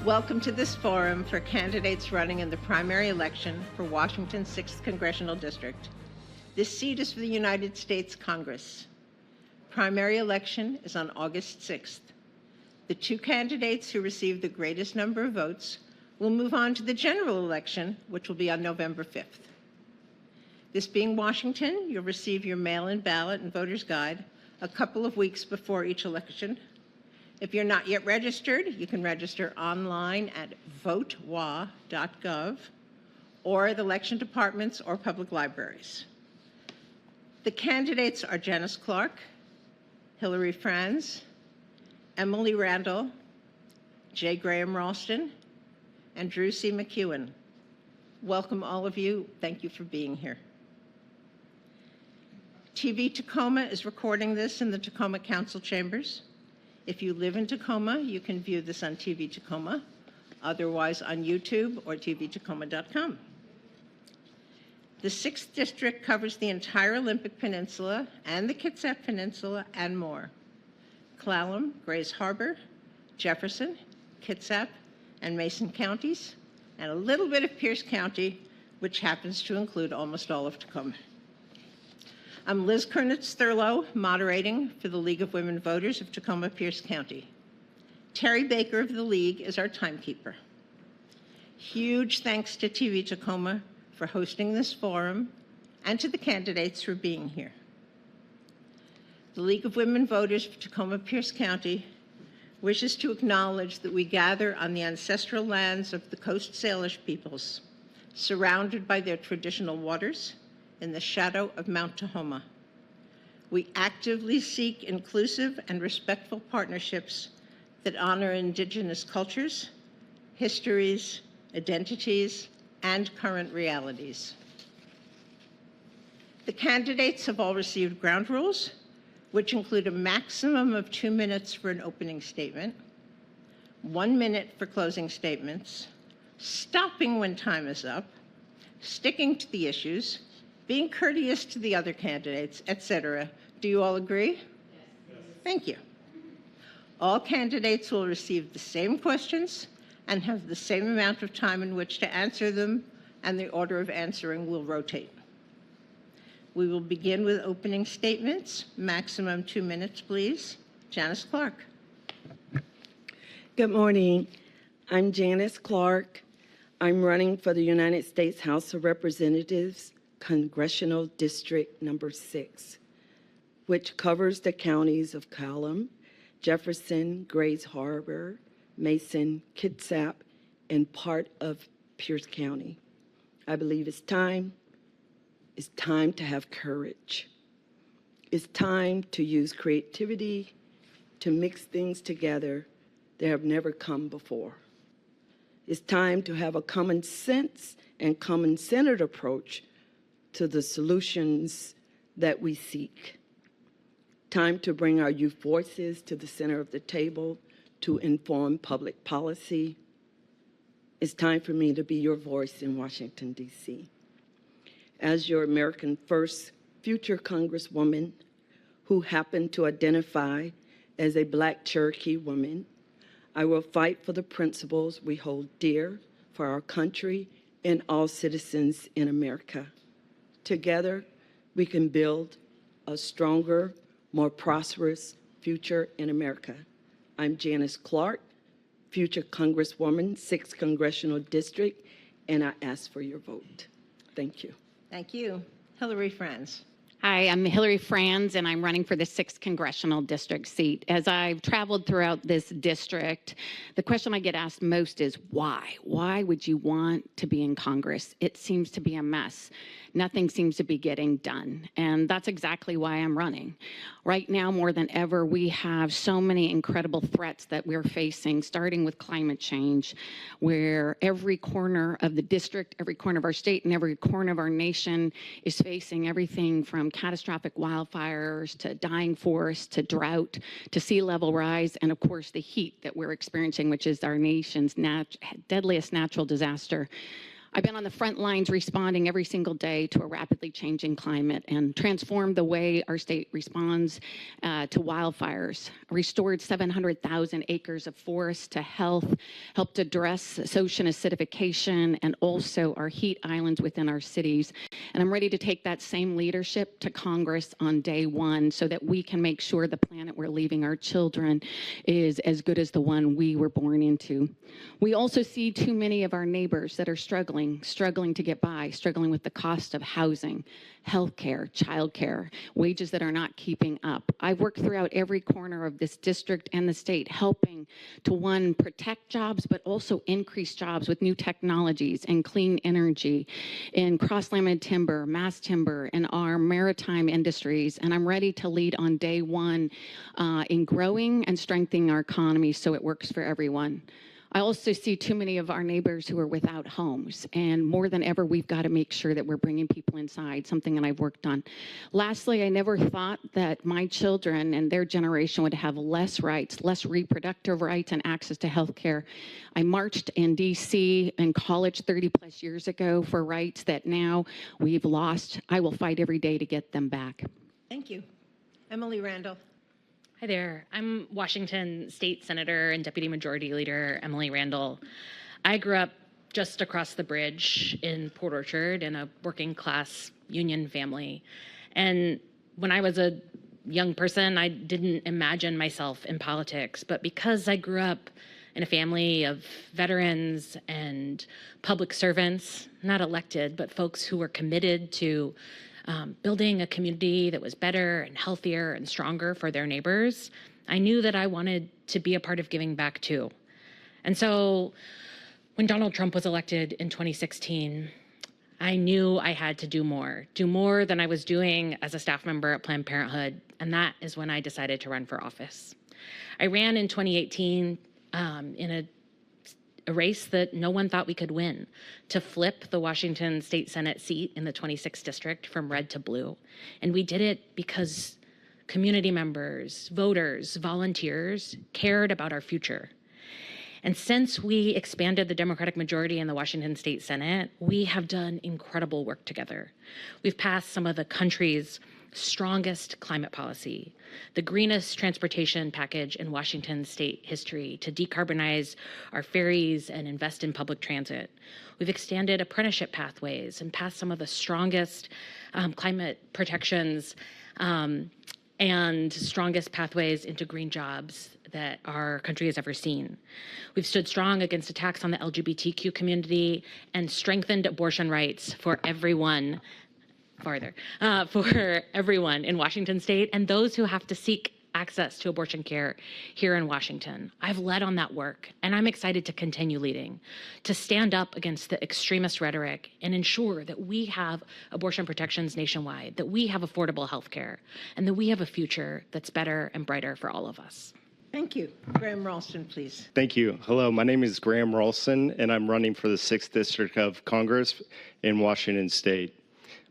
Welcome to this forum for candidates running in the primary election for Washington's 6th Congressional District. This seat is for the United States Congress. Primary election is on August 6th. The two candidates who receive the greatest number of votes will move on to the general election, which will be on November 5th. This being Washington, you'll receive your mail-in ballot and voter's guide a couple of weeks before each election. If you're not yet registered, you can register online at votewa.gov or the election departments or public libraries. The candidates are Janis Clark, Hilary Franz, Emily Randall, J. Graham Ralston, and Drew C. MacEwen. Welcome all of you. Thank you for being here. TV Tacoma is recording this in the Tacoma Council chambers. If you live in Tacoma, you can view this on TV Tacoma, otherwise on YouTube or tvtacoma.com. The 6th District covers the entire Olympic Peninsula and the Kitsap Peninsula and more. Clallam, Grays Harbor, Jefferson, Kitsap, and Mason counties, and a little bit of Pierce County, which happens to include almost all of Tacoma. I'm Liz Kernitz-Thurlow, moderating for the League of Women Voters of Tacoma-Pierce County. Terry Baker of the League is our timekeeper. Huge thanks to TV Tacoma for hosting this forum and to the candidates for being here. The League of Women Voters of Tacoma-Pierce County wishes to acknowledge that we gather on the ancestral lands of the Coast Salish peoples, surrounded by their traditional waters, in the shadow of Mount Tahoma. We actively seek inclusive and respectful partnerships that honor Indigenous cultures, histories, identities, and current realities. The candidates have all received ground rules, which include a maximum of 2 minutes for an opening statement, 1 minute for closing statements, stopping when time is up, sticking to the issues, being courteous to the other candidates, etc. Do you all agree? Yes. Thank you. All candidates will receive the same questions and have the same amount of time in which to answer them, and the order of answering will rotate. We will begin with opening statements. Maximum 2 minutes, please. Janis Clark. Good morning. I'm Janis Clark. I'm running for the United States House of Representatives, Congressional District Number 6, which covers the counties of Clallam, Jefferson, Grays Harbor, Mason, Kitsap, and part of Pierce County. I believe it's time to have courage. It's time to use creativity to mix things together that have never come before. It's time to have a common sense and common-centered approach to the solutions that we seek. Time to bring our youth voices to the center of the table to inform public policy. It's time for me to be your voice in Washington, D.C. As your American First future Congresswoman who happened to identify as a Black Cherokee woman, I will fight for the principles we hold dear for our country and all citizens in America. Together, we can build a stronger, more prosperous future in America. I'm Janis Clark, future Congresswoman, 6th Congressional District, and I ask for your vote. Thank you. Thank you. Hilary Franz. Hi, I'm Hilary Franz, and I'm running for the 6th Congressional District seat. As I've traveled throughout this district, the question I get asked most is why? Why would you want to be in Congress? It seems to be a mess. Nothing seems to be getting done, and that's exactly why I'm running. Right now, more than ever, we have so many incredible threats that we're facing, starting with climate change, where every corner of the district, every corner of our state, and every corner of our nation is facing everything from catastrophic wildfires to dying forests to drought to sea level rise, and of course the heat that we're experiencing, which is our nation's deadliest natural disaster. I've been on the front lines responding every single day to a rapidly changing climate and transformed the way our state responds to wildfires, restored 700,000 acres of forest to health, helped address ocean acidification, and also our heat islands within our cities. And I'm ready to take that same leadership to Congress on day one so that we can make sure the planet we're leaving our children is as good as the one we were born into. We also see too many of our neighbors that are struggling to get by, struggling with the cost of housing, healthcare, childcare, wages that are not keeping up. I've worked throughout every corner of this district and the state, helping to, one, protect jobs, but also increase jobs with new technologies and clean energy in cross-laminated timber, mass timber, and our maritime industries. And I'm ready to lead on day one in growing and strengthening our economy so it works for everyone. I also see too many of our neighbors who are without homes, and more than ever, we've got to make sure that we're bringing people inside, something that I've worked on. Lastly, I never thought that my children and their generation would have less rights, less reproductive rights, and access to health care. I marched in D.C. in college 30 plus years ago for rights that now we've lost. I will fight every day to get them back. Thank you. Emily Randall. Hi there. I'm Washington State Senator and Deputy Majority Leader Emily Randall. I grew up just across the bridge in Port Orchard in a working class union family. And when I was a young person, I didn't imagine myself in politics. But because I grew up in a family of veterans and public servants, not elected, but folks who were committed to building a community that was better and healthier and stronger for their neighbors, I knew that I wanted to be a part of giving back too. And so when Donald Trump was elected in 2016, I knew I had to do more than I was doing as a staff member at Planned Parenthood. And that is when I decided to run for office. I ran in 2018 in a race that no one thought we could win, to flip the Washington State Senate seat in the 26th district from red to blue. And we did it because community members, voters, volunteers cared about our future. And since we expanded the Democratic majority in the Washington State Senate, we have done incredible work together. We've passed some of the country's strongest climate policy, the greenest transportation package in Washington state history to decarbonize our ferries and invest in public transit. We've extended apprenticeship pathways and passed some of the strongest climate protections and strongest pathways into green jobs that our country has ever seen. We've stood strong against attacks on the LGBTQ community and strengthened abortion rights for everyone for everyone in Washington state and those who have to seek access to abortion care here in Washington. I've led on that work, and I'm excited to continue leading, to stand up against the extremist rhetoric and ensure that we have abortion protections nationwide, that we have affordable health care, and that we have a future that's better and brighter for all of us. Thank you. Graham Ralston, please. Thank you. Hello, my name is Graham Ralston, and I'm running for the 6th District of Congress in Washington State.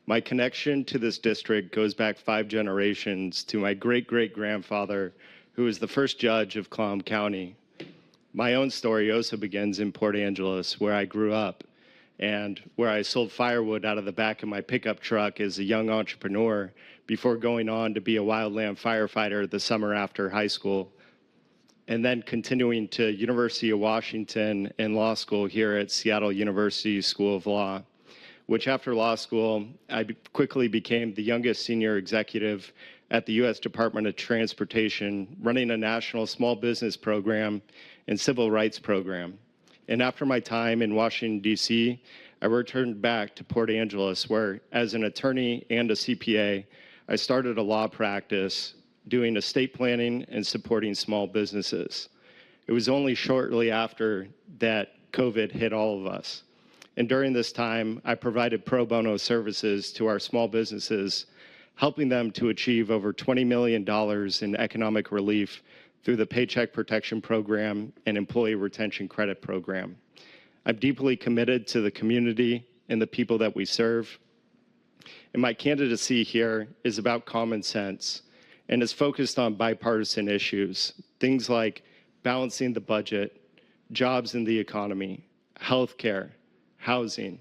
My connection to this district goes back 5 generations to my great-great-grandfather, who was the first judge of Clallam County. My own story also begins in Port Angeles, where I grew up, and where I sold firewood out of the back of my pickup truck as a young entrepreneur before going on to be a wildland firefighter the summer after high school, and then continuing to University of Washington and law school here at Seattle University School of Law, which after law school, I quickly became the youngest senior executive at the U.S. Department of Transportation, running a national small business program and civil rights program. And after my time in Washington, D.C., I returned back to Port Angeles, where as an attorney and a CPA, I started a law practice doing estate planning and supporting small businesses. It was only shortly after that COVID hit all of us. And during this time, I provided pro bono services to our small businesses, helping them to achieve over $20 million in economic relief through the Paycheck Protection Program and Employee Retention Credit Program. I'm deeply committed to the community and the people that we serve. And my candidacy here is about common sense and is focused on bipartisan issues, things like balancing the budget, jobs in the economy, healthcare, housing,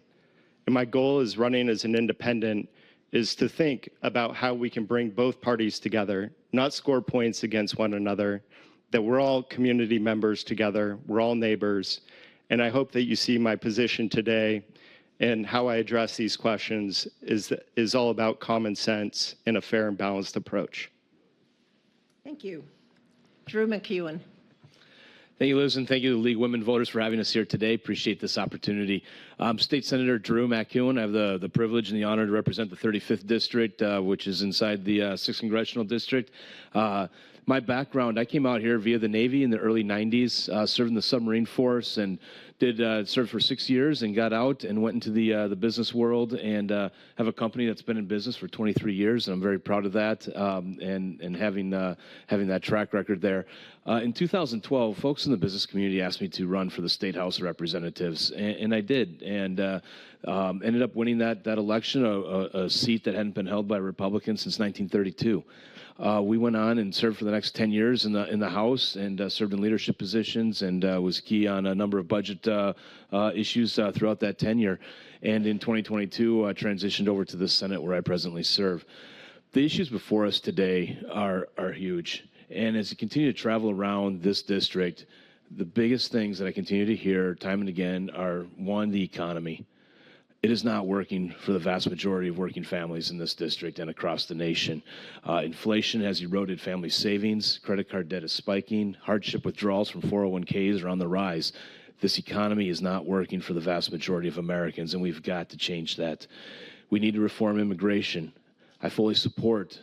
And my goal is running as an independent is to think about how we can bring both parties together, not score points against one another, that we're all community members together, we're all neighbors. And I hope that you see my position today and how I address these questions is all about common sense and a fair and balanced approach. Thank you. Drew MacEwen. Thank you, Liz, and thank you to the League of Women Voters for having us here today. Appreciate this opportunity. State Senator Drew MacEwen. I have the privilege and the honor to represent the 35th District, which is inside the 6th Congressional District. My background, I came out here via the Navy in the early 90s, served in the submarine force, and did serve for 6 years and got out and went into the business world and have a company that's been in business for 23 years, and I'm very proud of that and having that track record there. In 2012, folks in the business community asked me to run for the State House of Representatives, and I did, and ended up winning that election, a seat that hadn't been held by Republicans since 1932. We went on and served for the next 10 years in the House and served in leadership positions and was key on a number of budget issues throughout that tenure. And in 2022, transitioned over to the Senate where I presently serve. The issues before us today are huge. And as you continue to travel around this district, the biggest things that I continue to hear time and again are, one, the economy. It is not working for the vast majority of working families in this district and across the nation. Inflation has eroded family savings, credit card debt is spiking, hardship withdrawals from 401ks are on the rise. This economy is not working for the vast majority of Americans, and we've got to change that. We need to reform immigration. I fully support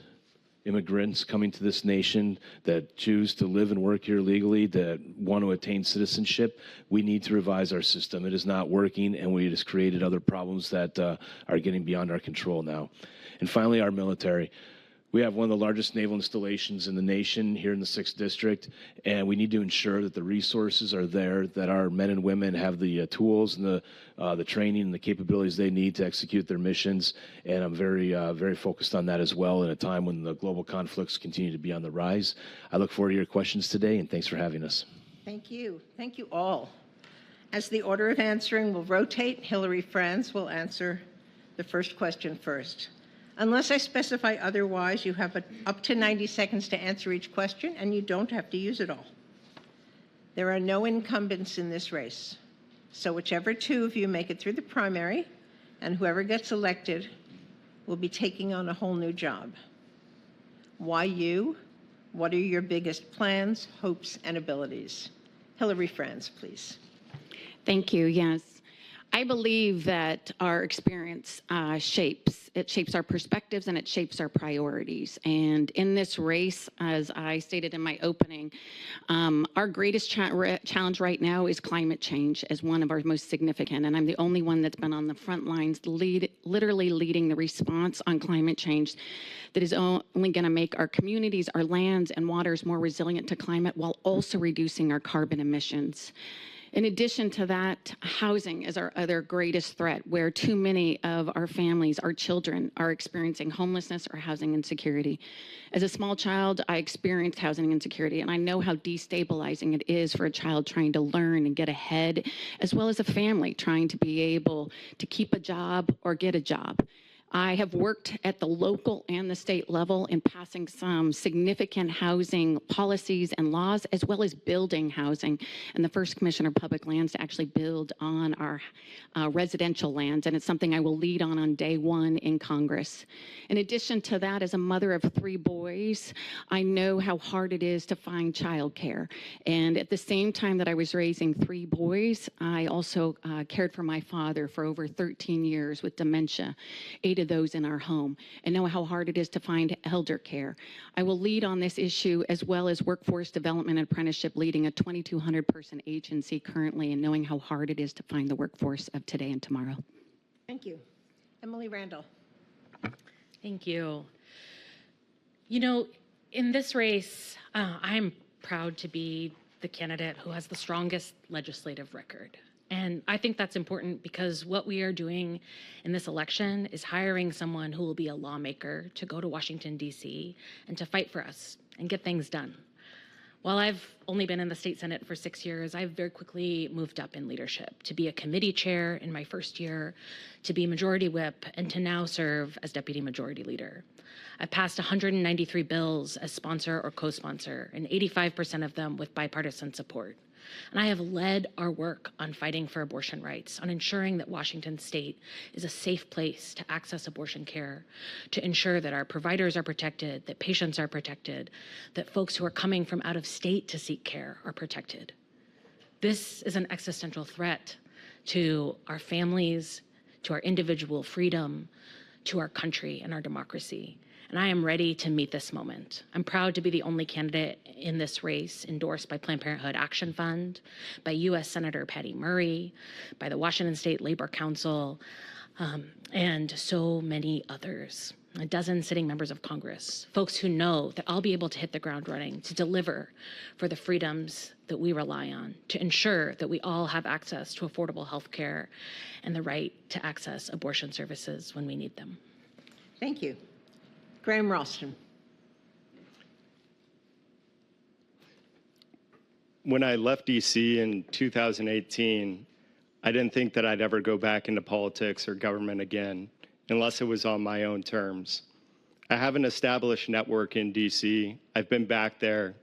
immigrants coming to this nation that choose to live and work here legally, that want to attain citizenship. We need to revise our system. It is not working, and we just created other problems that are getting beyond our control now. And finally, our military. We have one of the largest naval installations in the nation here in the 6th District, and we need to ensure that the resources are there, that our men and women have the tools and the training and the capabilities they need to execute their missions. And I'm very focused on that as well in a time when the global conflicts continue to be on the rise. I look forward to your questions today, and thanks for having us. Thank you. Thank you all. As the order of answering will rotate, Hilary Franz will answer the first question first. Unless I specify otherwise, you have up to 90 seconds to answer each question, and you don't have to use it all. There are no incumbents in this race, so whichever two of you make it through the primary, and whoever gets elected will be taking on a whole new job. Why you? What are your biggest plans, hopes, and abilities? Hilary Franz, please. Thank you. Yes. I believe that our experience shapes our perspectives and it shapes our priorities. And in this race, as I stated in my opening, our greatest challenge right now is climate change as one of our most significant. And I'm the only one that's been on the front lines, literally leading the response on climate change that is only going to make our communities, our lands and waters more resilient to climate while also reducing our carbon emissions. In addition to that, housing is our other greatest threat, where too many of our families, our children, are experiencing homelessness or housing insecurity. As a small child, I experienced housing insecurity, and I know how destabilizing it is for a child trying to learn and get ahead, as well as a family trying to be able to keep a job or get a job. I have worked at the local and the state level in passing some significant housing policies and laws, as well as building housing. And the first Commissioner of Public Lands to actually build on our residential lands. And it's something I will lead on day one in Congress. In addition to that, as a mother of 3 boys, I know how hard it is to find childcare. And at the same time that I was raising 3 boys, I also cared for my father for over 13 years with dementia. 8 of those in our home, and know how hard it is to find elder care. I will lead on this issue as well as workforce development and apprenticeship, leading a 2,200 person agency currently, and knowing how hard it is to find the workforce of today and tomorrow. Thank you. Emily Randall. Thank you. You know, in this race, I'm proud to be the candidate who has the strongest legislative record. And I think that's important because what we are doing in this election is hiring someone who will be a lawmaker to go to Washington, D.C. and to fight for us and get things done. While I've only been in the state Senate for 6 years, I've very quickly moved up in leadership to be a committee chair in my first year, to be majority whip, and to now serve as deputy majority leader. I've passed 193 bills as sponsor or co-sponsor, and 85% of them with bipartisan support. And I have led our work on fighting for abortion rights, on ensuring that Washington state is a safe place to access abortion care, to ensure that our providers are protected, that patients are protected, that folks who are coming from out of state to seek care are protected. This is an existential threat to our families, to our individual freedom, to our country and our democracy. And I am ready to meet this moment. I'm proud to be the only candidate in this race endorsed by Planned Parenthood Action Fund, by U.S. Senator Patty Murray, by the Washington State Labor Council, and so many others. A dozen sitting members of Congress, folks who know that I'll be able to hit the ground running, to deliver for the freedoms that we rely on, to ensure that we all have access to affordable health care and the right to access abortion services when we need them. Thank you. Graham Ralston. When I left DC in 2018, I didn't think that I'd ever go back into politics or government again, unless it was on my own terms. I have an established network in DC. I've been back there,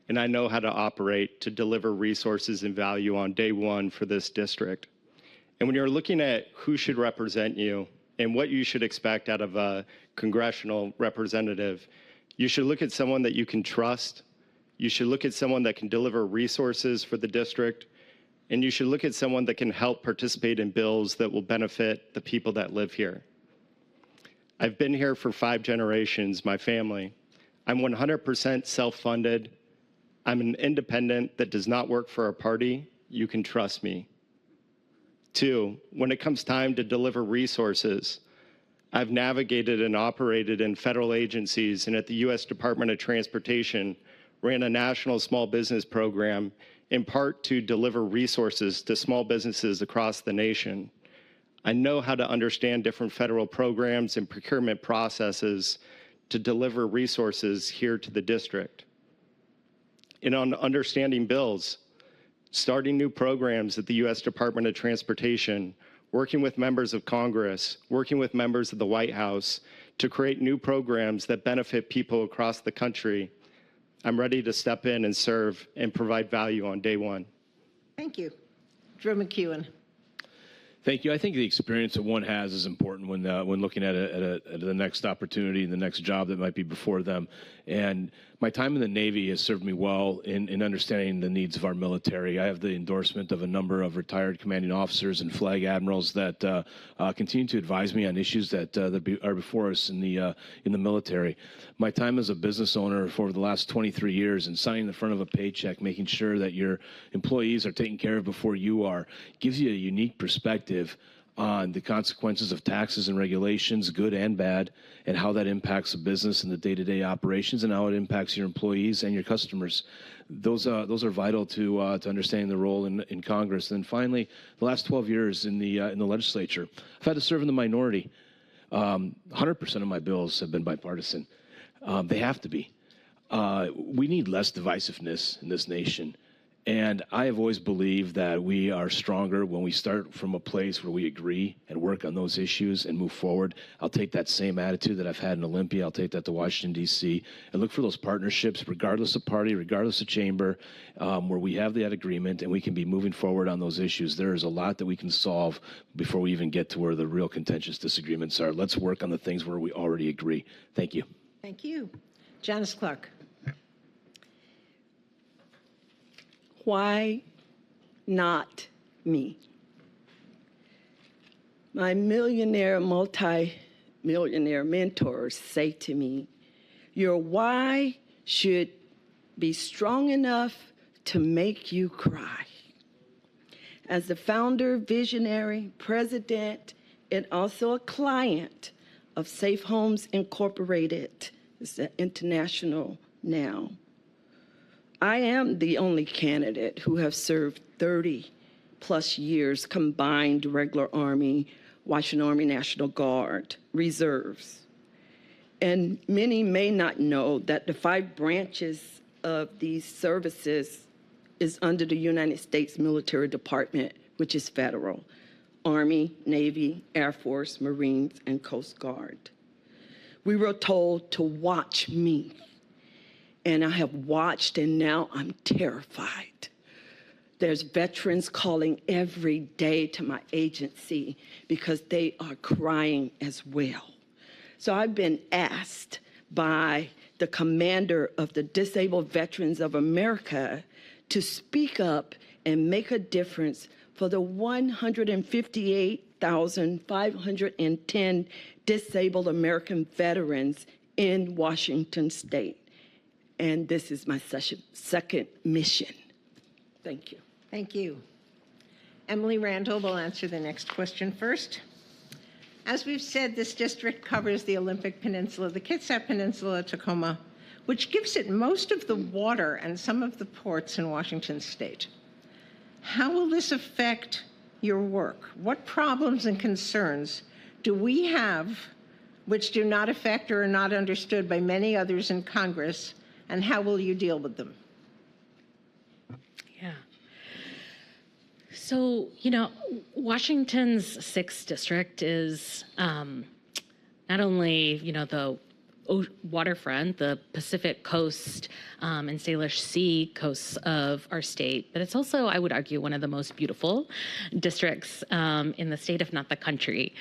and I know how to operate to deliver resources and value on day one for this district. And when you're looking at who should represent you and what you should expect out of a congressional representative, you should look at someone that you can trust. You should look at someone that can deliver resources for the district. And you should look at someone that can help participate in bills that will benefit the people that live here. I've been here for 5 generations, my family. I'm 100% self-funded. I'm an independent that does not work for a party. You can trust me. 2, when it comes time to deliver resources, I've navigated and operated in federal agencies and at the U.S. Department of Transportation, ran a national small business program in part to deliver resources to small businesses across the nation. I know how to understand different federal programs and procurement processes to deliver resources here to the district. And on understanding bills, starting new programs at the U.S. Department of Transportation, working with members of Congress, working with members of the White House to create new programs that benefit people across the country. I'm ready to step in and serve and provide value on day one. Thank you. Drew MacEwen. Thank you. I think the experience that one has is important when looking at the next opportunity and the next job that might be before them. And my time in the Navy has served me well in understanding the needs of our military. I have the endorsement of a number of retired commanding officers and flag admirals that continue to advise me on issues that are before us in the military. My time as a business owner for the last 23 years and signing the front of a paycheck, making sure that your employees are taken care of before you are, gives you a unique perspective on the consequences of taxes and regulations, good and bad, and how that impacts the business and the day-to-day operations, and how it impacts your employees and your customers. Those are vital to understanding the role in Congress. And finally, the last 12 years in the legislature, I've had to serve in the minority. 100% of my bills have been bipartisan. They have to be. We need less divisiveness in this nation. And I have always believed that we are stronger when we start from a place where we agree and work on those issues and move forward. I'll take that same attitude that I've had in Olympia. I'll take that to Washington, D.C., and look for those partnerships, regardless of party, regardless of chamber, where we have that agreement and we can be moving forward on those issues. There is a lot that we can solve before we even get to where the real contentious disagreements are. Let's work on the things where we already agree. Thank you. Thank you. Janis Clark. Why not me? My millionaire, multi-millionaire mentors say to me, your why should be strong enough to make you cry. As the founder, visionary, president, and also a client of Safe Homes Incorporated, it's international now, I am the only candidate who have served 30 plus years combined regular Army, Washington Army National Guard, reserves. And many may not know that the 5 branches of these services is under the United States Military Department, which is federal: Army, Navy, Air Force, Marines, and Coast Guard. We were told to watch me, and I have watched, and now I'm terrified. There's veterans calling every day to my agency because they are crying as well. So I've been asked by the commander of the Disabled Veterans of America to speak up and make a difference for the 158,510 disabled American veterans in Washington State. And this is my second mission. Thank you. Thank you. Emily Randall will answer the next question first. As we've said, this district covers the Olympic Peninsula, the Kitsap Peninsula, Tacoma, which gives it most of the water and some of the ports in Washington State. How will this affect your work? What problems and concerns do we have which do not affect or are not understood by many others in Congress, and how will you deal with them? Yeah. So, Washington's 6th district is not only, the waterfront, the Pacific coast and Salish Sea coasts of our state, but it's also, I would argue, one of the most beautiful districts in the state, if not the country.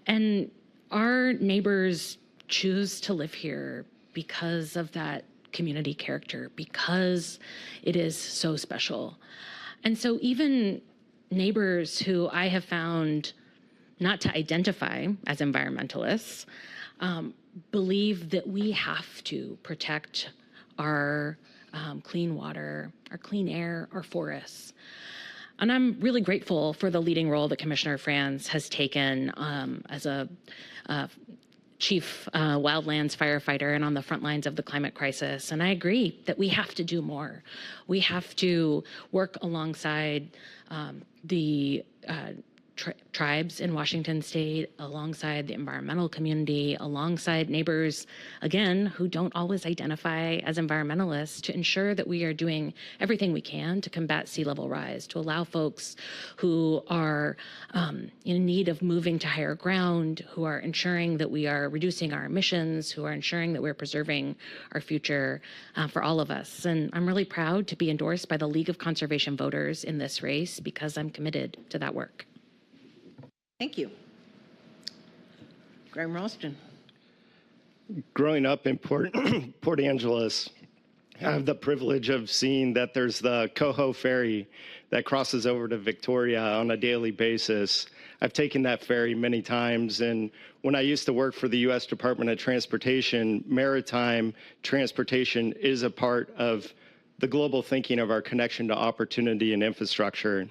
And our neighbors choose to live here because of that community character, because it is so special. And so even neighbors who I have found not to identify as environmentalists believe that we have to protect our clean water, our clean air, our forests. And I'm really grateful for the leading role that Commissioner Franz has taken as a chief wildlands firefighter and on the front lines of the climate crisis. And I agree that we have to do more. We have to work alongside the tribes in Washington State, alongside the environmental community, alongside neighbors, again, who don't always identify as environmentalists, to ensure that we are doing everything we can to combat sea level rise, to allow folks who are in need of moving to higher ground, who are ensuring that we are reducing our emissions, who are ensuring that we're preserving our future for all of us. And I'm really proud to be endorsed by the League of Conservation Voters in this race because I'm committed to that work. Thank you. Graham Ralston. Growing up in Port Angeles, I have the privilege of seeing that there's the Coho ferry that crosses over to Victoria on a daily basis. I've taken that ferry many times, and when I used to work for the U.S. Department of Transportation, maritime transportation is a part of the global thinking of our connection to opportunity and infrastructure.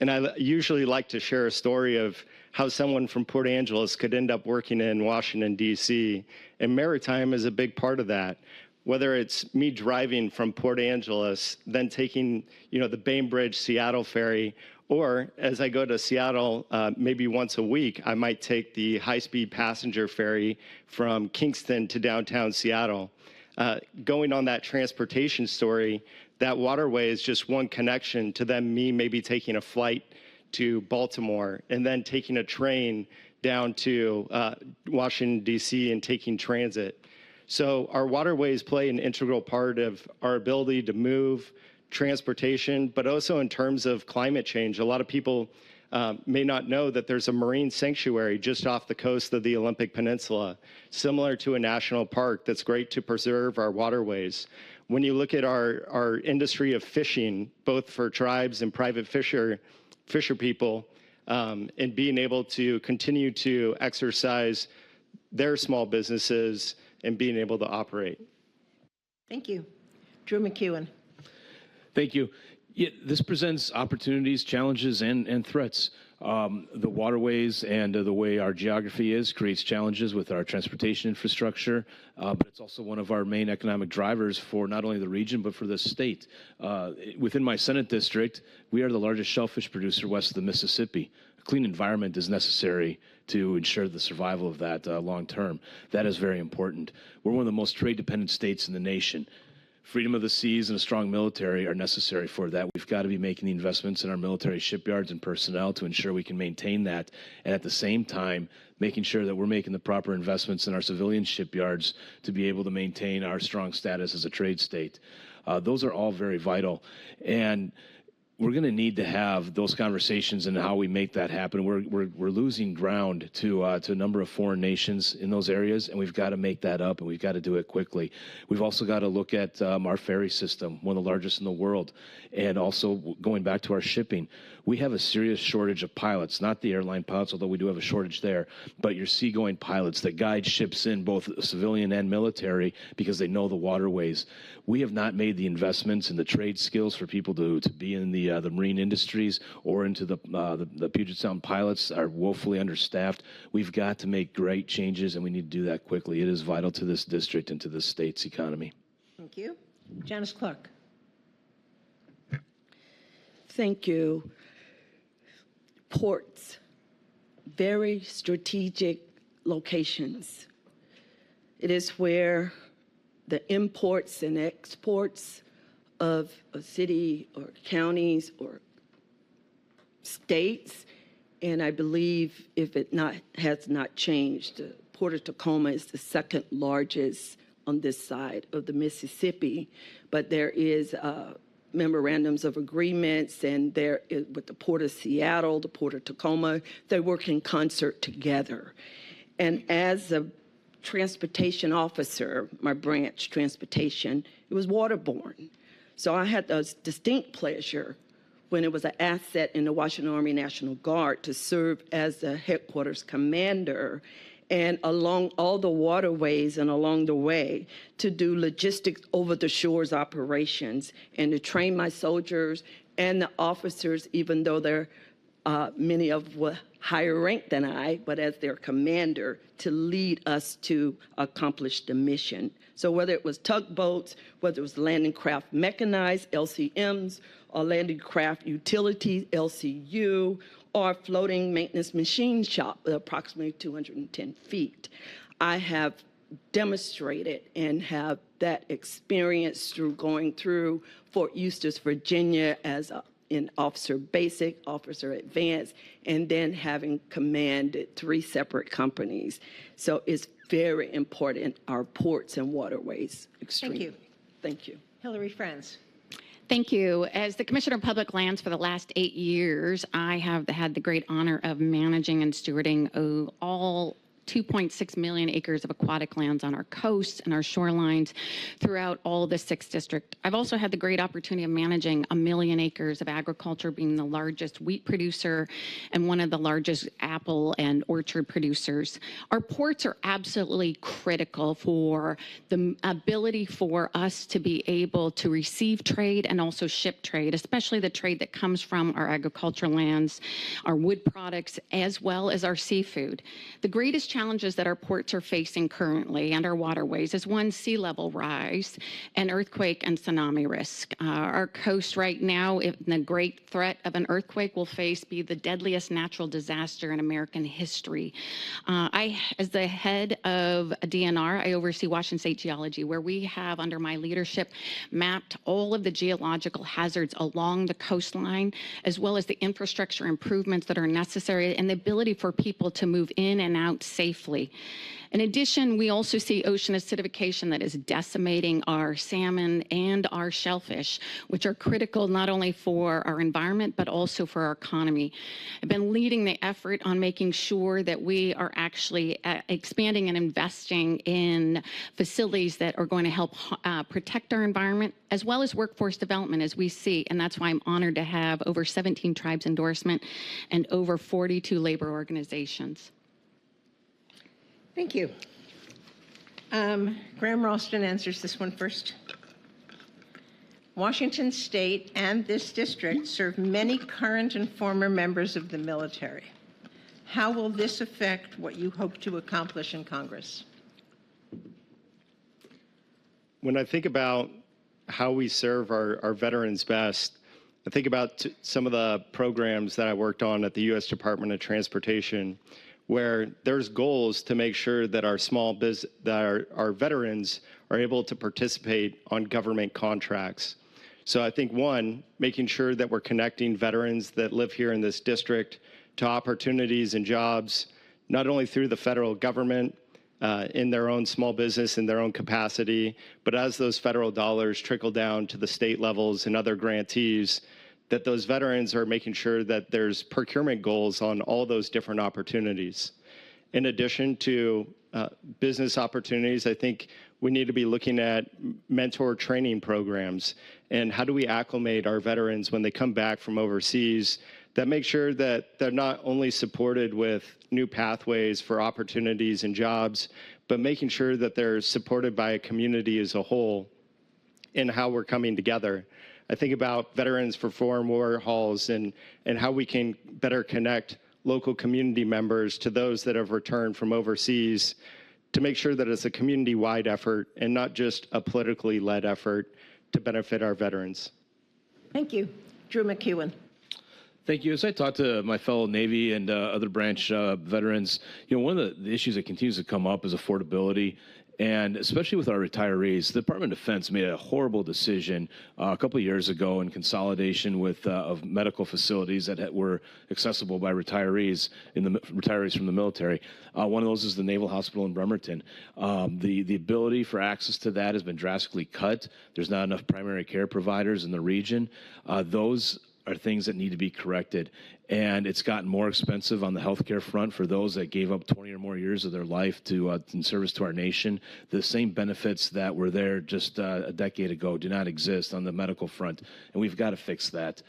And I usually like to share a story of how someone from Port Angeles could end up working in Washington, D.C. And maritime is a big part of that. Whether it's me driving from Port Angeles, then taking, the Bainbridge Seattle ferry, or as I go to Seattle maybe once a week, I might take the high-speed passenger ferry from Kingston to downtown Seattle. Going on that transportation story, that waterway is just one connection to then me maybe taking a flight to Baltimore and then taking a train down to Washington, D.C. and taking transit. So our waterways play an integral part of our ability to move, transportation, but also in terms of climate change. A lot of people may not know that there's a marine sanctuary just off the coast of the Olympic Peninsula, similar to a national park that's great to preserve our waterways. When you look at our industry of fishing, both for tribes and private fisher people, and being able to continue to exercise their small businesses and being able to operate. Thank you. Drew MacEwen. Thank you. Yeah, this presents opportunities, challenges, and threats. The waterways and the way our geography is creates challenges with our transportation infrastructure, but it's also one of our main economic drivers for not only the region, but for the state. Within my Senate district, we are the largest shellfish producer west of the Mississippi. A clean environment is necessary to ensure the survival of that long term. That is very important. We're one of the most trade-dependent states in the nation. Freedom of the seas and a strong military are necessary for that. We've got to be making the investments in our military shipyards and personnel to ensure we can maintain that. And at the same time, making sure that we're making the proper investments in our civilian shipyards to be able to maintain our strong status as a trade state. Those are all very vital. And we're going to need to have those conversations and how we make that happen. We're losing ground to a number of foreign nations in those areas, and we've got to make that up, and we've got to do it quickly. We've also got to look at our ferry system, one of the largest in the world, and also going back to our shipping. We have a serious shortage of pilots, not the airline pilots, although we do have a shortage there, but your seagoing pilots that guide ships in, both civilian and military, because they know the waterways. We have not made the investments in the trade skills for people to be in the marine industries or into the Puget Sound pilots are woefully understaffed. We've got to make great changes, and we need to do that quickly. It is vital to this district and to this state's economy. Thank you. Janis Clark. Thank you. Ports, very strategic locations. It is where the imports and exports of a city or counties or states, and I believe if it has not changed, the Port of Tacoma is the second largest on this side of the Mississippi, but there is memorandums of agreements, and there is, with the Port of Seattle, the Port of Tacoma, they work in concert together. And as a transportation officer, my branch, transportation, it was waterborne. So I had the distinct pleasure when it was an asset in the Washington Army National Guard to serve as the headquarters commander and along all the waterways and along the way to do logistics over the shores operations and to train my soldiers and the officers, even though they're many of were higher ranked than I, but as their commander, to lead us to accomplish the mission. So whether it was tugboats, whether it was landing craft mechanized, LCMs, or landing craft utilities, LCU, or floating maintenance machine shop, approximately 210 feet. I have demonstrated and have that experience through going through Fort Eustis, Virginia as an officer basic, officer advanced, and then having commanded 3 separate companies. So it's very important, our ports and waterways, extremely. Thank you. Thank you. Hilary Franz. Thank you. As the Commissioner of Public Lands for the last 8 years, I have had the great honor of managing and stewarding all 2.6 million acres of aquatic lands on our coasts and our shorelines throughout all the 6th District. I've also had the great opportunity of managing 1 million acres of agriculture, being the largest wheat producer and one of the largest apple and orchard producers. Our ports are absolutely critical for the ability for us to be able to receive trade and also ship trade, especially the trade that comes from our agricultural lands, our wood products, as well as our seafood. The greatest challenges that our ports are facing currently and our waterways is, one, sea level rise and earthquake and tsunami risk. Our coast right now, the great threat of an earthquake will be the deadliest natural disaster in American history. As the head of a DNR, I oversee Washington State Geology, where we have, under my leadership, mapped all of the geological hazards along the coastline, as well as the infrastructure improvements that are necessary and the ability for people to move in and out safely. In addition, we also see ocean acidification that is decimating our salmon and our shellfish, which are critical not only for our environment, but also for our economy. I've been leading the effort on making sure that we are actually expanding and investing in facilities that are going to help protect our environment, as well as workforce development, as we see. And that's why I'm honored to have over 17 tribes endorsement and over 42 labor organizations. Thank you. Graham Ralston answers this one first. Washington State and this district serve many current and former members of the military. How will this affect what you hope to accomplish in Congress? When I think about how we serve our veterans best, I think about some of the programs that I worked on at the U.S. Department of Transportation, where there's goals to make sure that our veterans are able to participate on government contracts. So I think, one, making sure that we're connecting veterans that live here in this district to opportunities and jobs, not only through the federal government, in their own small business, in their own capacity, but as those federal dollars trickle down to the state levels and other grantees, that those veterans are making sure that there's procurement goals on all those different opportunities. In addition to business opportunities, I think we need to be looking at mentor training programs and how do we acclimate our veterans when they come back from overseas that make sure that they're not only supported with new pathways for opportunities and jobs, but making sure that they're supported by a community as a whole in how we're coming together. I think about Veterans for Foreign War Halls and how we can better connect local community members to those that have returned from overseas to make sure that it's a community-wide effort and not just a politically led effort to benefit our veterans. Thank you. Drew MacEwen. Thank you. As I talk to my fellow Navy and other branch veterans, one of the issues that continues to come up is affordability. And especially with our retirees, the Department of Defense made a horrible decision a couple of years ago in consolidation with of medical facilities that were accessible by retirees retirees from the military. One of those is the Naval Hospital in Bremerton. The ability for access to that has been drastically cut. There's not enough primary care providers in the region. Those are things that need to be corrected. And it's gotten more expensive on the healthcare front for those that gave up 20 or more years of their life in service to our nation. The same benefits that were there just a decade ago do not exist on the medical front, and we've got to fix that.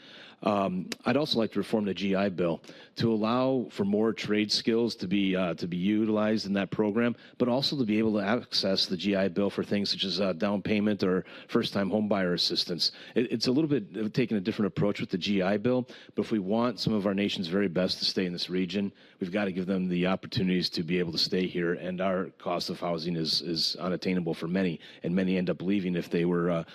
I'd also like to reform the GI Bill to allow for more trade skills to be utilized in that program, but also to be able to access the GI Bill for things such as down payment or first-time homebuyer assistance. It's a little bit of taking a different approach with the GI Bill, but if we want some of our nation's very best to stay in this region, we've got to give them the opportunities to be able to stay here, and our cost of housing is unattainable for many, and many end up leaving if they were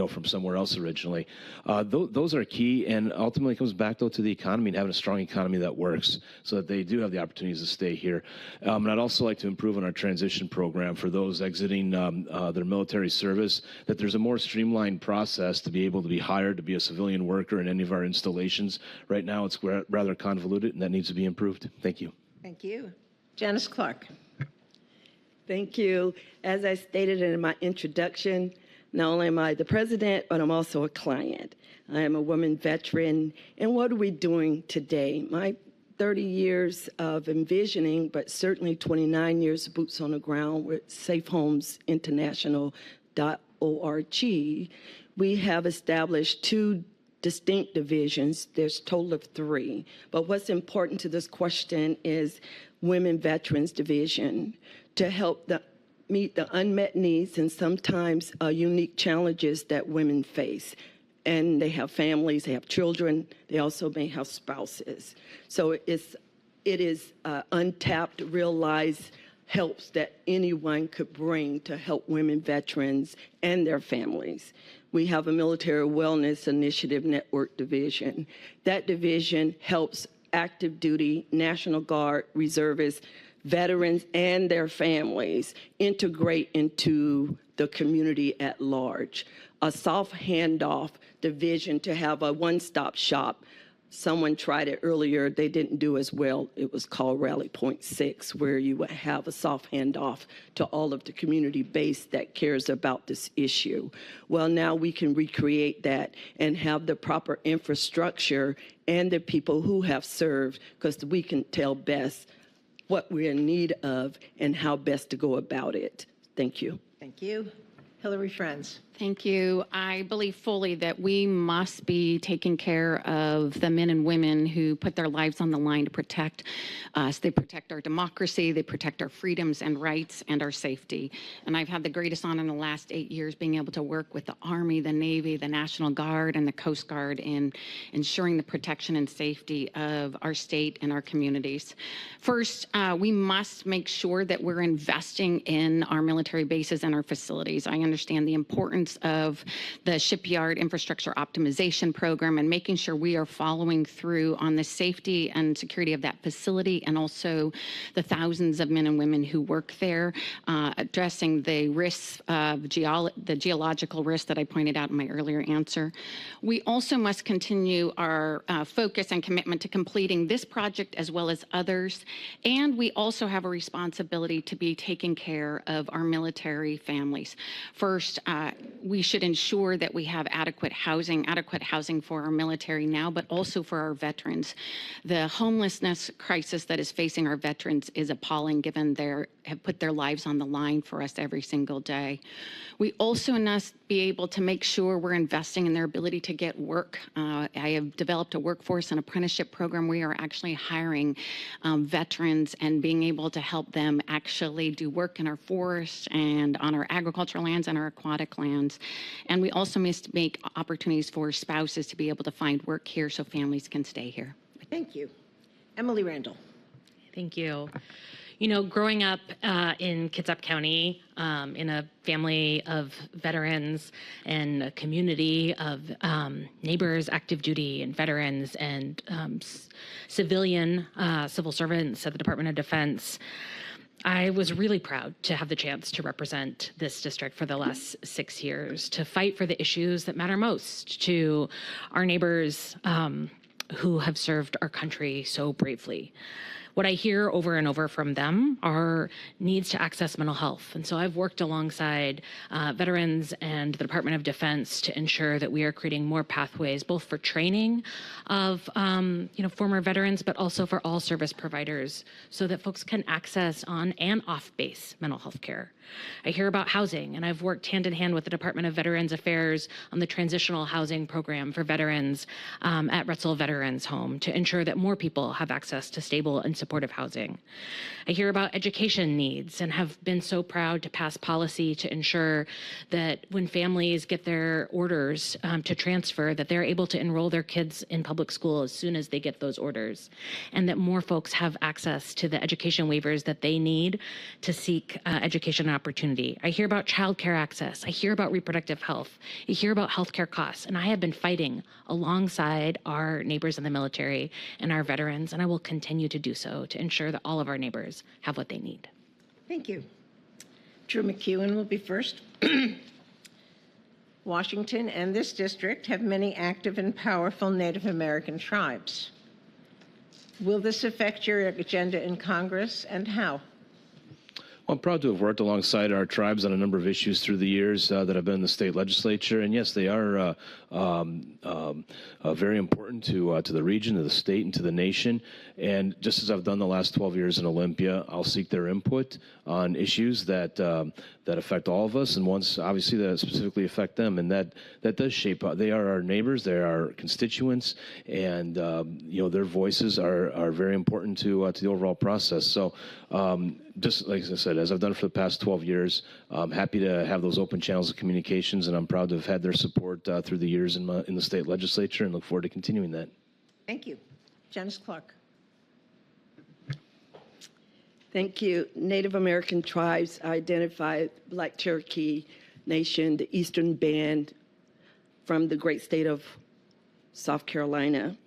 from somewhere else originally. Those are key, and ultimately it comes back though to the economy and having a strong economy that works so that they do have the opportunities to stay here. And I'd also like to improve on our transition program for those exiting their military service, that there's a more streamlined process to be able to be hired to be a civilian worker in any of our installations. Right now it's rather convoluted, and that needs to be improved. Thank you. Thank you. Janis Clark. Thank you. As I stated in my introduction, not only am I the president, but I'm also a client. I am a woman veteran. And what are we doing today? My 30 years of envisioning, but certainly 29 years of boots on the ground with safehomesinternational.org, we have established 2 distinct divisions. There's a total of 3. But what's important to this question is Women Veterans Division to help meet the unmet needs and sometimes unique challenges that women face. And they have families, they have children, they also may have spouses. So it is untapped, realized helps that anyone could bring to help women veterans and their families. We have a Military Wellness Initiative Network division. That division helps active duty, National Guard, reservists, veterans, and their families integrate into the community at large. A soft handoff division to have a one-stop shop. Someone tried it earlier. They didn't do as well. It was called Rally Point 6, where you would have a soft handoff to all of the community base that cares about this issue. Well, now we can recreate that and have the proper infrastructure and the people who have served, because we can tell best what we're in need of and how best to go about it. Thank you. Thank you. Hilary Franz. Thank you. I believe fully that we must be taking care of the men and women who put their lives on the line to protect us. They protect our democracy, they protect our freedoms and rights and our safety. And I've had the greatest honor in the last 8 years being able to work with the Army, the Navy, the National Guard, and the Coast Guard in ensuring the protection and safety of our state and our communities. First, we must make sure that we're investing in our military bases and our facilities. I understand the importance components of the shipyard infrastructure optimization program and making sure we are following through on the safety and security of that facility, and also the thousands of men and women who work there, addressing the risks of the geological risks that I pointed out in my earlier answer. We also must continue our focus and commitment to completing this project as well as others, and we also have a responsibility to be taking care of our military families. First, we should ensure that we have adequate housing for our military now, but also for our veterans. The homelessness crisis that is facing our veterans is appalling, given they have put their lives on the line for us every single day. We also must be able to make sure we're investing in their ability to get work. I have developed a workforce and apprenticeship program. We are actually hiring veterans and being able to help them actually do work in our forests and on our agricultural lands and our aquatic lands. And we also must make opportunities for spouses to be able to find work here so families can stay here. Thank you. Emily Randall. Thank you. You know, growing up in Kitsap County, in a family of veterans and a community of neighbors, active duty and veterans, and civil servants at the Department of Defense, I was really proud to have the chance to represent this district for the last 6 years, to fight for the issues that matter most to our neighbors who have served our country so bravely. What I hear over and over from them are needs to access mental health. And so I've worked alongside veterans and the Department of Defense to ensure that we are creating more pathways, both for training of former veterans, but also for all service providers, so that folks can access on and off base mental health care. I hear about housing, and I've worked hand in hand with the Department of Veterans Affairs on the transitional housing program for veterans at Ralston Veterans Home to ensure that more people have access to stable and supportive housing. I hear about education needs and have been so proud to pass policy to ensure that when families get their orders to transfer, that they're able to enroll their kids in public school as soon as they get those orders, and that more folks have access to the education waivers that they need to seek education and opportunity. I hear about childcare access. I hear about reproductive health. I hear about healthcare costs, and I have been fighting alongside our neighbors in the military and our veterans, and I will continue to do so to ensure that all of our neighbors have what they need. Thank you. Drew MacEwen will be first. Washington and this district have many active and powerful Native American tribes. Will this affect your agenda in Congress, and how? Well, I'm proud to have worked alongside our tribes on a number of issues through the years that have been in the state legislature, and yes, they are very important to the region, to the state, and to the nation. And just as I've done the last 12 years in Olympia, I'll seek their input on issues that affect all of us, and ones obviously that specifically affect them, and that does shape. They are our neighbors, they are our constituents, and their voices are very important to the overall process. So. Just like I said, as I've done for the past 12 years, I'm happy to have those open channels of communications, and I'm proud to have had their support through the years in the state legislature, and look forward to continuing that. Thank you. Janis Clark. Thank you. Native American tribes identify Black Cherokee Nation, the Eastern Band from the great state of South Carolina.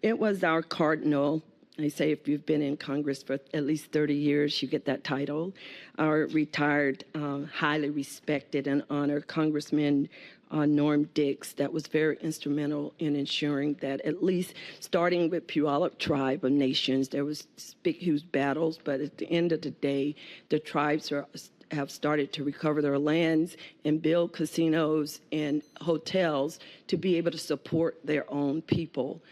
It was our cardinal. I say if you've been in Congress for at least 30 years, you get that title. Our retired, highly respected and honored Congressman Norm Dix, that was very instrumental in ensuring that, at least starting with Puyallup Tribe of Nations, there was big, huge battles, but at the end of the day, the tribes have started to recover their lands and build casinos and hotels to be able to support their own people.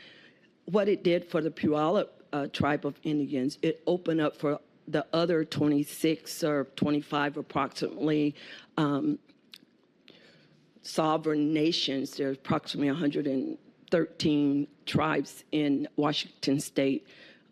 What it did for the Puyallup tribe of Indians, it opened up for the other 26 or 25 approximately sovereign nations. There's approximately 113 tribes in Washington state,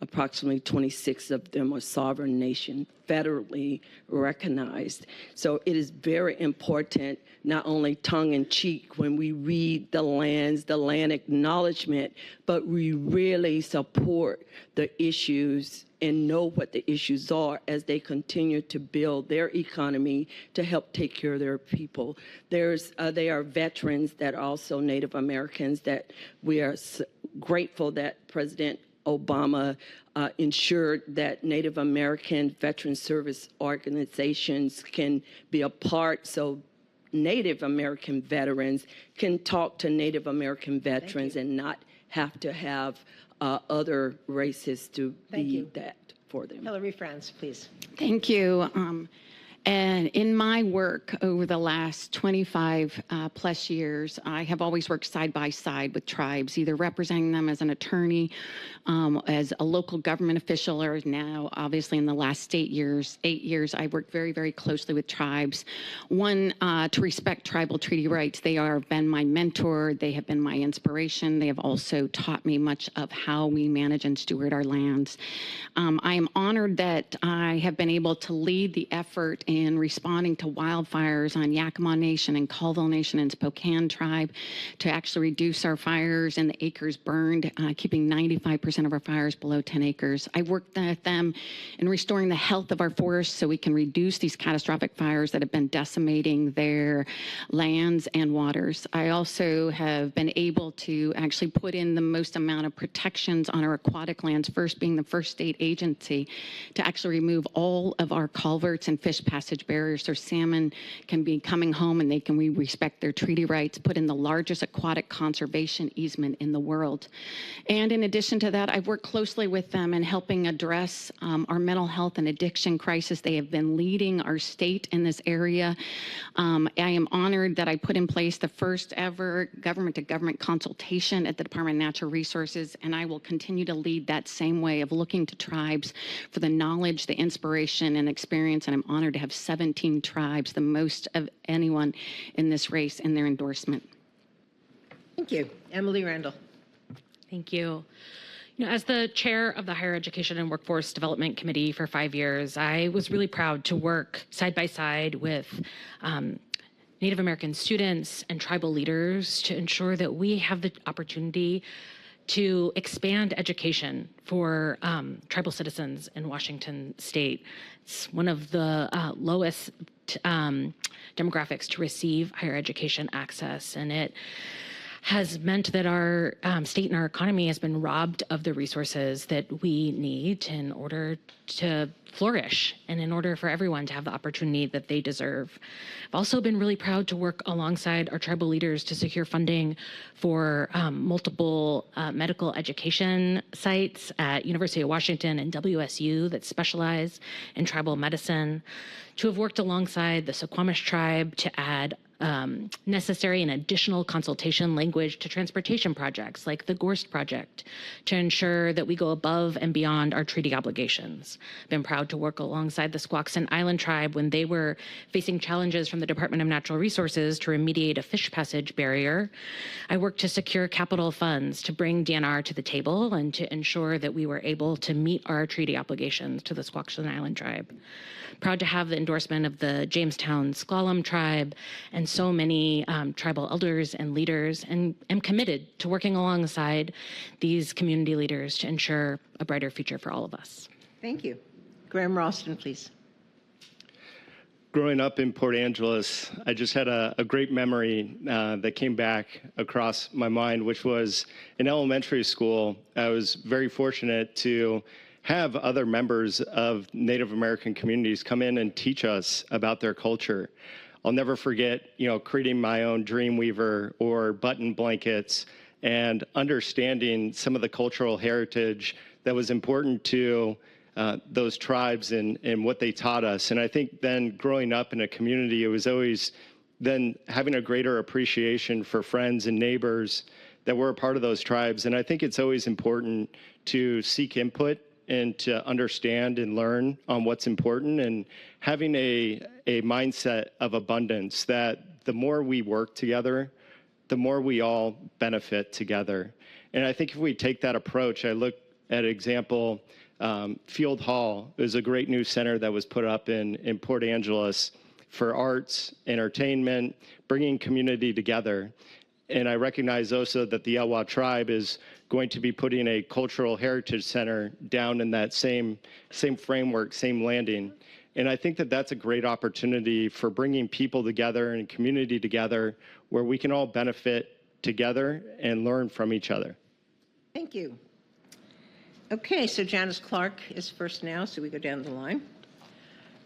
approximately 26 of them are sovereign nation, federally recognized. So it is very important, not only tongue-in-cheek when we read the land acknowledgement, but we really support the issues and know what the issues are as they continue to build their economy to help take care of their people. They are veterans that are also Native Americans that we are grateful that President Obama ensured that Native American veteran service organizations can be a part so Native American veterans can talk to Native American veterans and not have to have other races to be that for them. Hilary Franz, please. Thank you. And in my work over the last 25 plus years, I have always worked side by side with tribes, either representing them as an attorney, as a local government official, or now, obviously, in the last 8 years, I've worked very, very closely with tribes. One, to respect tribal treaty rights. They have been my mentor. They have been my inspiration. They have also taught me much of how we manage and steward our lands. I am honored that I have been able to lead the effort in responding to wildfires on Yakima Nation and Colville Nation and Spokane Tribe to actually reduce our fires and the acres burned, keeping 95% of our fires below 10 acres. I worked with them in restoring the health of our forests so we can reduce these catastrophic fires that have been decimating their lands and waters. I also have been able to actually put in the most amount of protections on our aquatic lands, first being the first state agency to actually remove all of our culverts and fish passage barriers so salmon can be coming home and we respect their treaty rights, put in the largest aquatic conservation easement in the world. And in addition to that, I've worked closely with them in helping address our mental health and addiction crisis. They have been leading our state in this area. I am honored that I put in place the first ever government-to-government consultation at the Department of Natural Resources, and I will continue to lead that same way of looking to tribes for the knowledge, the inspiration, and experience, and I'm honored to have 17 tribes, the most of anyone in this race, in their endorsement. Thank you. Emily Randall. Thank you. As the chair of the Higher Education and Workforce Development Committee for 5 years, I was really proud to work side by side with Native American students and tribal leaders to ensure that we have the opportunity to expand education for tribal citizens in Washington state. It's one of the lowest demographics to receive higher education access, and it has meant that our state and our economy has been robbed of the resources that we need in order to flourish and in order for everyone to have the opportunity that they deserve. I've also been really proud to work alongside our tribal leaders to secure funding for multiple medical education sites at University of Washington and WSU that specialize in tribal medicine, to have worked alongside the Suquamish tribe to add necessary and additional consultation language to transportation projects like the Gorst Project to ensure that we go above and beyond our treaty obligations. I've been proud to work alongside the Squaxin Island tribe when they were facing challenges from the Department of Natural Resources to remediate a fish passage barrier. I worked to secure capital funds to bring DNR to the table and to ensure that we were able to meet our treaty obligations to the Squaxin Island tribe. Proud to have the endorsement of the Jamestown Sklallam tribe and so many tribal elders and leaders, and am committed to working alongside these community leaders to ensure a brighter future for all of us. Thank you. Graham Ralston, please. Growing up in Port Angeles, I just had a great memory that came back across my mind, which was in elementary school. I was very fortunate to have other members of Native American communities come in and teach us about their culture. I'll never forget, creating my own dream weaver or button blankets and understanding some of the cultural heritage that was important to those tribes and what they taught us. And I think then growing up in a community, it was always then having a greater appreciation for friends and neighbors that were a part of those tribes. And I think it's always important to seek input and to understand and learn on what's important, and having a mindset of abundance that the more we work together, the more we all benefit together. And I think if we take that approach, I look An example, Field Hall is a great new center that was put up in Port Angeles for arts, entertainment, bringing community together. And I recognize also that the Elwha tribe is going to be putting a cultural heritage center down in that same framework, same landing. And I think that that's a great opportunity for bringing people together and community together where we can all benefit together and learn from each other. Thank you. Okay, so Janis Clark is first now, so we go down the line.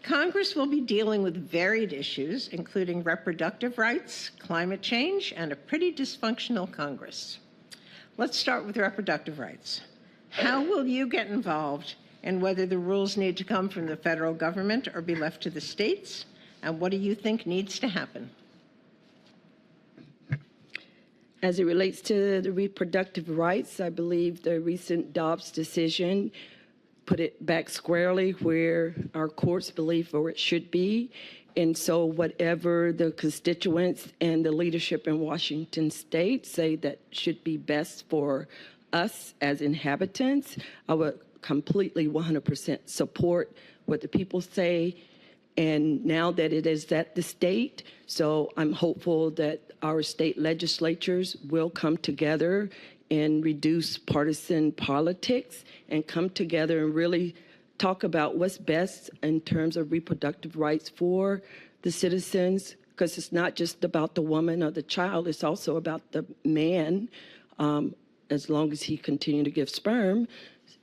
Congress will be dealing with varied issues, including reproductive rights, climate change, and a pretty dysfunctional Congress. Let's start with reproductive rights. How will you get involved in whether the rules need to come from the federal government or be left to the states? And what do you think needs to happen? As it relates to the reproductive rights, I believe the recent Dobbs decision put it back squarely where our courts believe or it should be. And so whatever the constituents and the leadership in Washington state say that should be best for us as inhabitants, I would completely 100% support what the people say. And now that it is at the state, so I'm hopeful that our state legislatures will come together and reduce partisan politics and come together and really talk about what's best in terms of reproductive rights for the citizens, because it's not just about the woman or the child, it's also about the man. As long as he continue to give sperm,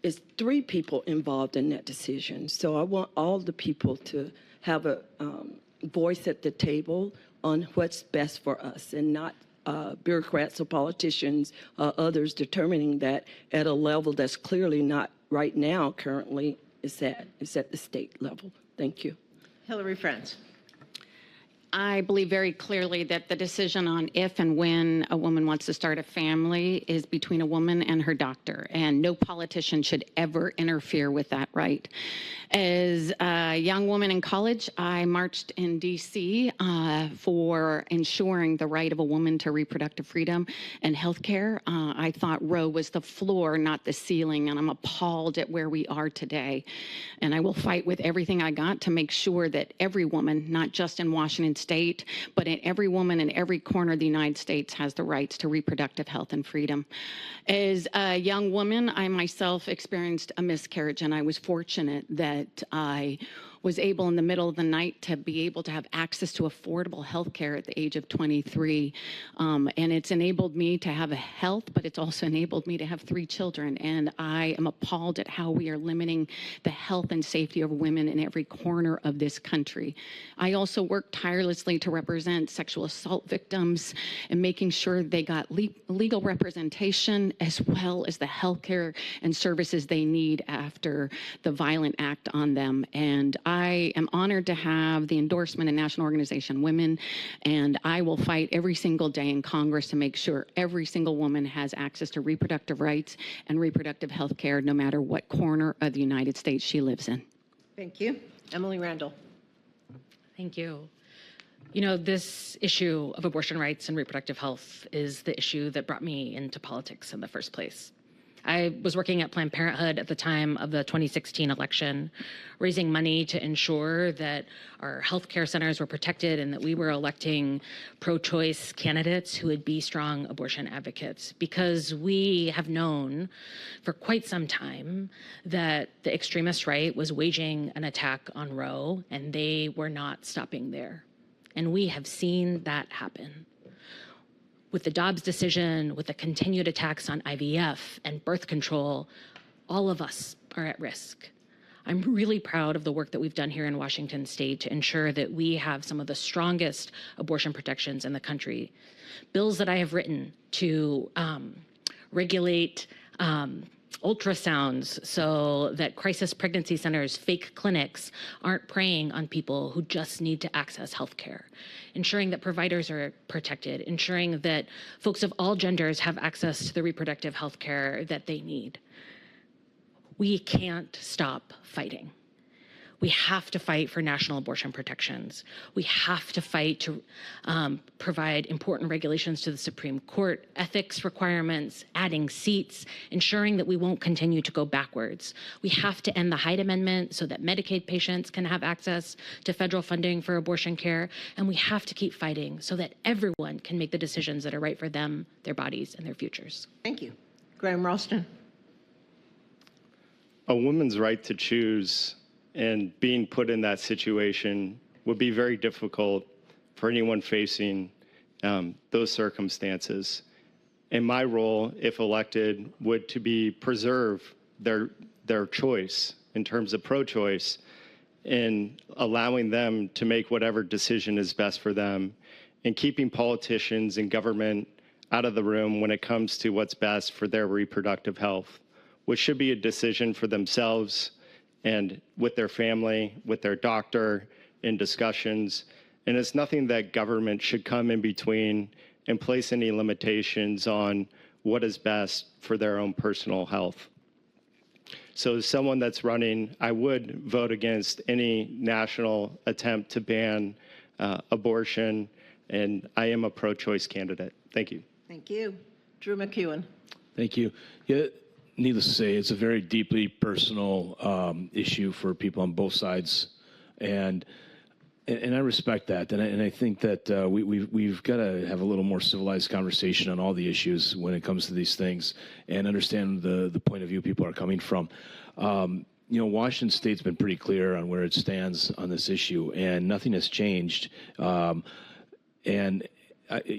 it's 3 people involved in that decision. So I want all the people to have a voice at the table on what's best for us, and not bureaucrats or politicians or others determining that at a level that's clearly not right now currently is at the state level. Thank you. Hilary Franz. I believe very clearly that the decision on if and when a woman wants to start a family is between a woman and her doctor, and no politician should ever interfere with that right. As a young woman in college, I marched in D.C. For ensuring the right of a woman to reproductive freedom and health care. I thought Roe was the floor, not the ceiling, and I'm appalled at where we are today. And I will fight with everything I got to make sure that every woman, not just in Washington State, but in every woman in every corner of the United States has the rights to reproductive health and freedom. As a young woman, I myself experienced a miscarriage, and I was fortunate that I was able in the middle of the night to be able to have access to affordable health care at the age of 23. And it's enabled me to have a health, but it's also enabled me to have 3 children. And I am appalled at how we are limiting the health and safety of women in every corner of this country. I also work tirelessly to represent sexual assault victims and making sure they got legal representation as well as the health care and services they need after the violent act on them. And I am honored to have the endorsement of National Organization Women, and I will fight every single day in Congress to make sure every single woman has access to reproductive rights and reproductive health care, no matter what corner of the United States she lives in. Thank you. Emily Randall. Thank you. You know, this issue of abortion rights and reproductive health is the issue that brought me into politics in the first place. I was working at Planned Parenthood at the time of the 2016 election, raising money to ensure that our healthcare centers were protected and that we were electing pro-choice candidates who would be strong abortion advocates, because we have known for quite some time that the extremist right was waging an attack on Roe, and they were not stopping there. And we have seen that happen. With the Dobbs decision, with the continued attacks on IVF and birth control, all of us are at risk. I'm really proud of the work that we've done here in Washington State to ensure that we have some of the strongest abortion protections in the country. Bills that I have written to regulate ultrasounds so that crisis pregnancy centers, fake clinics, aren't preying on people who just need to access health care. Ensuring that providers are protected, ensuring that folks of all genders have access to the reproductive health care that they need. We can't stop fighting. We have to fight for national abortion protections. We have to fight to provide important regulations to the Supreme Court, ethics requirements, adding seats, ensuring that we won't continue to go backwards. We have to end the Hyde Amendment so that Medicaid patients can have access to federal funding for abortion care. And we have to keep fighting so that everyone can make the decisions that are right for them, their bodies, and their futures. Thank you. Graham Ralston. A woman's right to choose and being put in that situation would be very difficult for anyone facing those circumstances. And my role, if elected, would to be preserve their choice in terms of pro-choice and allowing them to make whatever decision is best for them and keeping politicians and government out of the room when it comes to what's best for their reproductive health, which should be a decision for themselves and with their family, with their doctor, in discussions. And it's nothing that government should come in between and place any limitations on what is best for their own personal health. So as someone that's running, I would vote against any national attempt to ban abortion, and I am a pro-choice candidate. Thank you. Thank you. Drew MacEwen. Thank you. Yeah, needless to say, it's a very deeply personal issue for people on both sides, and I respect that, and I think that we've got to have a little more civilized conversation on all the issues when it comes to these things, and understand the point of view people are coming from. You know, Washington State's been pretty clear on where it stands on this issue, and nothing has changed. You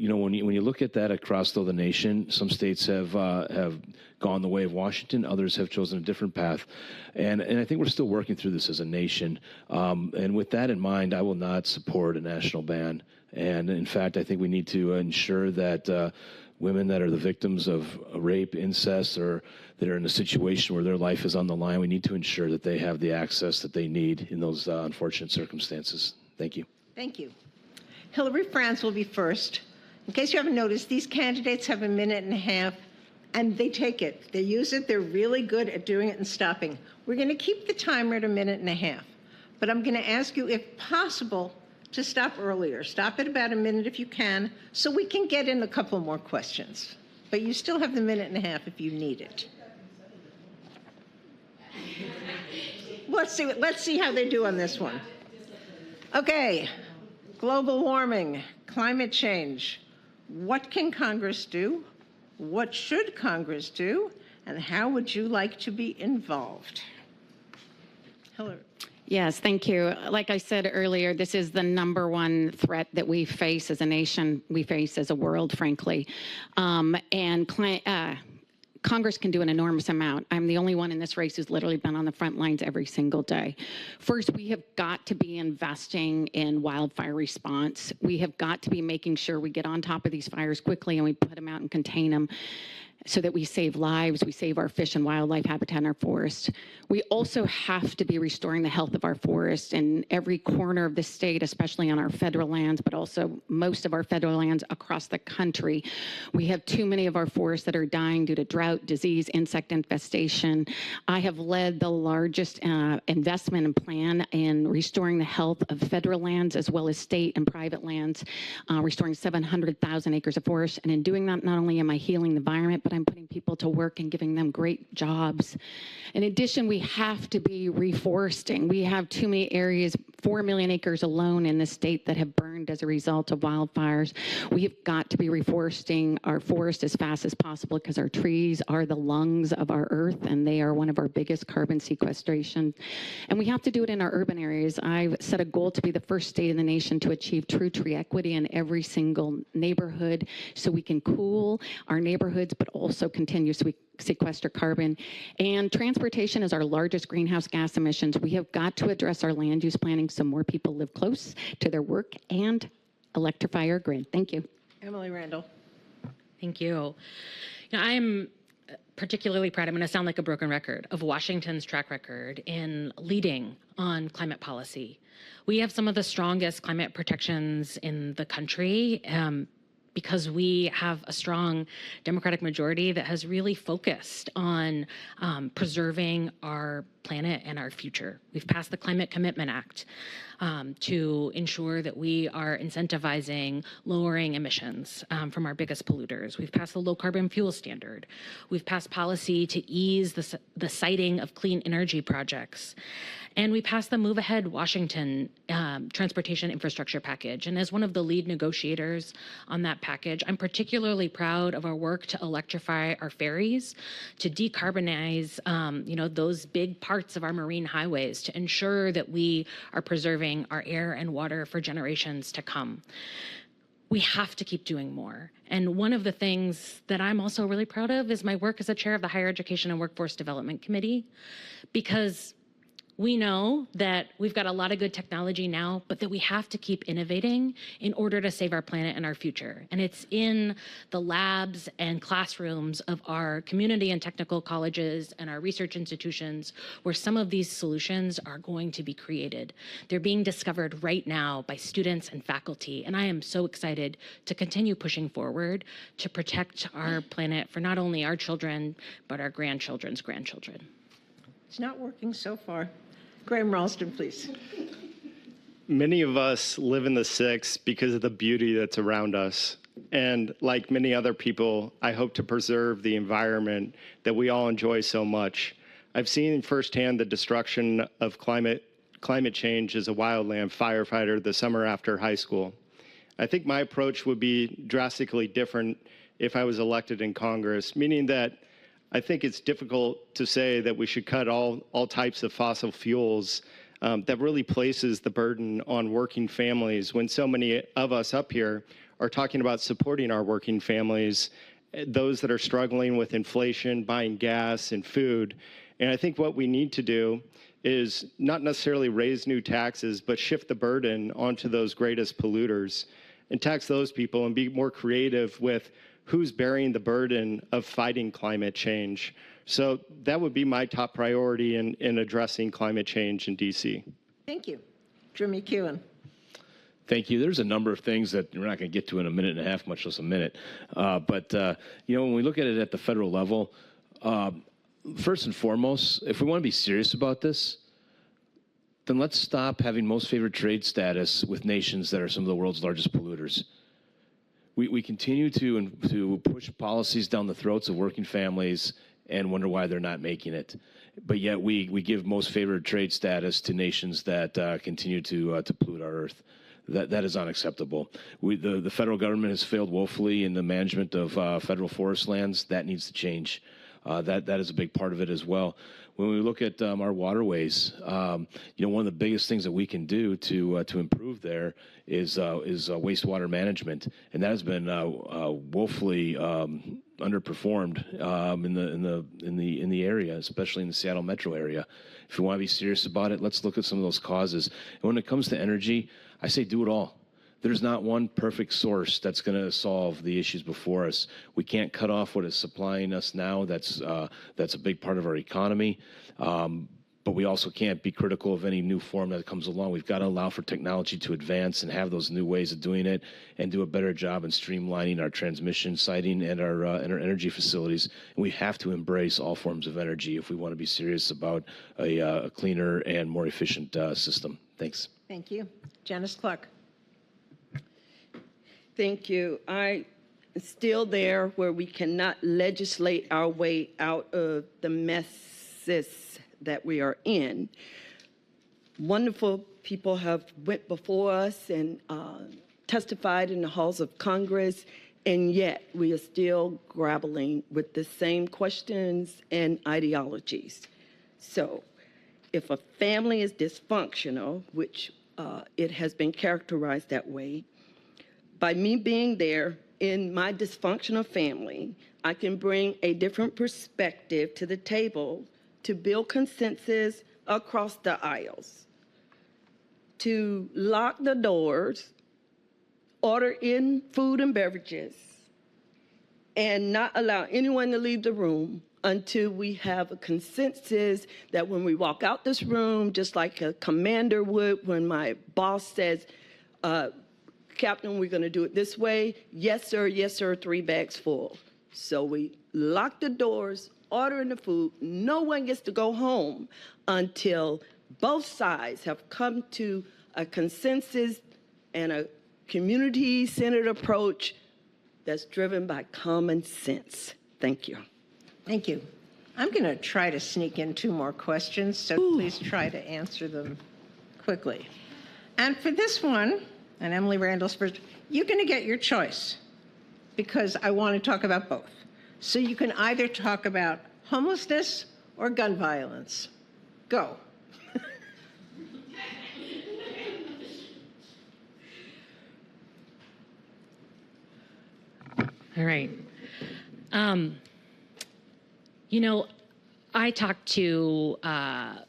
know, when you look at that across the nation, some states have gone the way of Washington, others have chosen a different path, and I think we're still working through this as a nation. And with that in mind, I will not support a national ban. And in fact, I think we need to ensure that women that are the victims of rape, incest, or that are in a situation where their life is on the line, we need to ensure that they have the access that they need in those unfortunate circumstances. Thank you. Thank you. Hilary Franz will be first. In case you haven't noticed, these candidates have a minute and a half, and they take it. They use it. They're really good at doing it and stopping. We're going to keep the timer at a minute and a half, but I'm going to ask you, if possible, to stop earlier. Stop at about a minute if you can, so we can get in a couple more questions. But you still have the minute and a half if you need it. Let's see how they do on this one. Okay. Global warming, climate change. What can Congress do? What should Congress do? And how would you like to be involved? Hilary. Yes, thank you. Like I said earlier, this is the #1 threat that we face as a nation, we face as a world, frankly. Congress can do an enormous amount. I'm the only one in this race who's literally been on the front lines every single day. First, we have got to be investing in wildfire response. We have got to be making sure we get on top of these fires quickly and we put them out and contain them, so that we save lives, we save our fish and wildlife habitat in our forest. We also have to be restoring the health of our forest in every corner of the state, especially on our federal lands, but also most of our federal lands across the country. We have too many of our forests that are dying due to drought, disease, insect infestation. I have led the largest investment and plan in restoring the health of federal lands as well as state and private lands, restoring 700,000 acres of forest. And in doing that, not only am I healing the environment, but I'm putting people to work and giving them great jobs. In addition, we have to be reforesting. We have too many areas, 4 million acres alone in the state, that have burned as a result of wildfires. We have got to be reforesting our forest as fast as possible, because our trees are the lungs of our earth and they are one of our biggest carbon sequestration. And we have to do it in our urban areas. I've set a goal to be the first state in the nation to achieve true tree equity in every single neighborhood, so we can cool our neighborhoods, but also continue to sequester carbon. And transportation is our largest greenhouse gas emissions. We have got to address our land use planning so more people live close to their work and electrify our grid. Thank you. Emily Randall. Thank you. I'm particularly proud, I'm going to sound like a broken record, of Washington's track record in leading on climate policy. We have some of the strongest climate protections in the country. because we have a strong Democratic majority that has really focused on preserving our planet and our future. We've passed the Climate Commitment Act to ensure that we are incentivizing lowering emissions from our biggest polluters. We've passed the low carbon fuel standard. We've passed policy to ease the siting of clean energy projects. And we passed the Move Ahead Washington Transportation Infrastructure Package. And as one of the lead negotiators on that package, I'm particularly proud of our work to electrify our ferries, to decarbonize those big parts of our marine highways, to ensure that we are preserving our air and water for generations to come. We have to keep doing more. And one of the things that I'm also really proud of is my work as a chair of the Higher Education and Workforce Development Committee, because we know that we've got a lot of good technology now, but that we have to keep innovating in order to save our planet and our future. And it's in the labs and classrooms of our community and technical colleges and our research institutions where some of these solutions are going to be created. They're being discovered right now by students and faculty. And I am so excited to continue pushing forward to protect our planet for not only our children, but our grandchildren's grandchildren. It's not working so far. Graham Ralston, please. Many of us live in the six because of the beauty that's around us. And like many other people, I hope to preserve the environment that we all enjoy so much. I've seen firsthand the destruction of climate change as a wildland firefighter the summer after high school. I think my approach would be drastically different if I was elected in Congress, meaning that I think it's difficult to say that we should cut all types of fossil fuels. That really places the burden on working families when so many of us up here are talking about supporting our working families, those that are struggling with inflation, buying gas and food. And I think what we need to do is not necessarily raise new taxes, but shift the burden onto those greatest polluters and tax those people and be more creative with who's bearing the burden of fighting climate change. So that would be my top priority in addressing climate change in D.C. Thank you. Drew MacEwen. Thank you. There's a number of things that we're not going to get to in a minute and a half, much less a minute. But when we look at it at the federal level, first and foremost, if we want to be serious about this, then let's stop having most favored trade status with nations that are some of the world's largest polluters. We continue to push policies down the throats of working families and wonder why they're not making it. But yet we give most favored trade status to nations that continue to pollute our earth. That is unacceptable. The federal government has failed woefully in the management of federal forest lands. That needs to change. That is a big part of it as well. When we look at our waterways, one of the biggest things that we can do to improve there is wastewater management, and that has been woefully underperformed in the area, especially in the Seattle metro area. If you want to be serious about it, let's look at some of those causes. And when it comes to energy, I say do it all. There's not one perfect source that's going to solve the issues before us. We can't cut off what is supplying us now. That's a big part of our economy. But we also can't be critical of any new form that comes along. We've got to allow for technology to advance and have those new ways of doing it and do a better job in streamlining our transmission siting and our energy facilities. And we have to embrace all forms of energy if we want to be serious about a cleaner and more efficient system. Thanks. Thank you. Janis Clark. Thank you. I'm still there where we cannot legislate our way out of the messes that we are in. Wonderful people have went before us and testified in the halls of Congress, and yet we are still grappling with the same questions and ideologies. So if a family is dysfunctional, which it has been characterized that way, by me being there in my dysfunctional family, I can bring a different perspective to the table to build consensus across the aisles, to lock the doors, order in food and beverages, and not allow anyone to leave the room until we have a consensus that when we walk out this room, just like a commander would when my boss says, Captain, we're going to do it this way. Yes, sir, 3 bags full. So we lock the doors, ordering the food. No one gets to go home until both sides have come to a consensus and a community-centered approach that's driven by common sense. Thank you. Thank you. I'm going to try to sneak in 2 more questions, so please try to answer them quickly. And for this one, and Emily Randall's first, you're going to get your choice because I want to talk about both. So you can either talk about homelessness or gun violence. Go. All right. You know, I talk to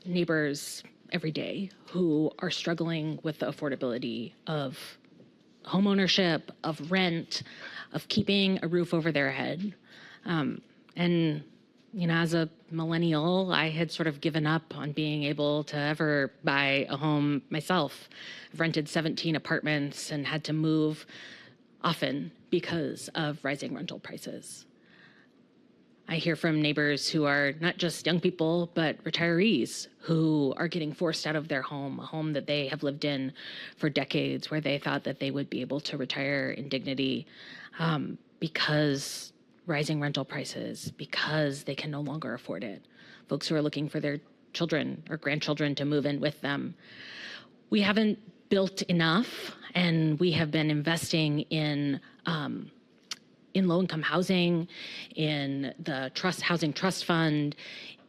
neighbors every day who are struggling with the affordability of homeownership, of rent, of keeping a roof over their head. And, you know, as a millennial, I had sort of given up on being able to ever buy a home myself. I've rented 17 apartments and had to move often because of rising rental prices. I hear from neighbors who are not just young people, but retirees who are getting forced out of their home, a home that they have lived in for decades, where they thought that they would be able to retire in dignity, because rising rental prices, because they can no longer afford it. Folks who are looking for their children or grandchildren to move in with them. We haven't built enough, and we have been investing in low-income housing, in the housing trust fund,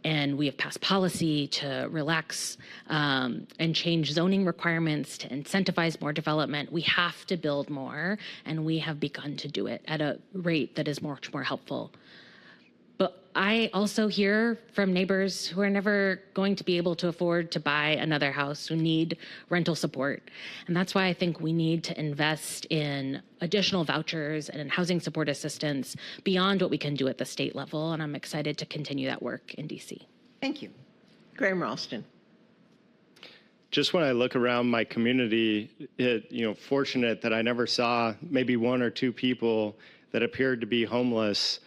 and we have passed policy to relax and change zoning requirements to incentivize more development. We have to build more, and we have begun to do it at a rate that is much more helpful. But I also hear from neighbors who are never going to be able to afford to buy another house, who need rental support. And that's why I think we need to invest in additional vouchers and in housing support assistance beyond what we can do at the state level. And I'm excited to continue that work in DC. Thank you. Graham Ralston. Just when I look around my community, fortunate that I never saw maybe 1 or 2 people that appeared to be homeless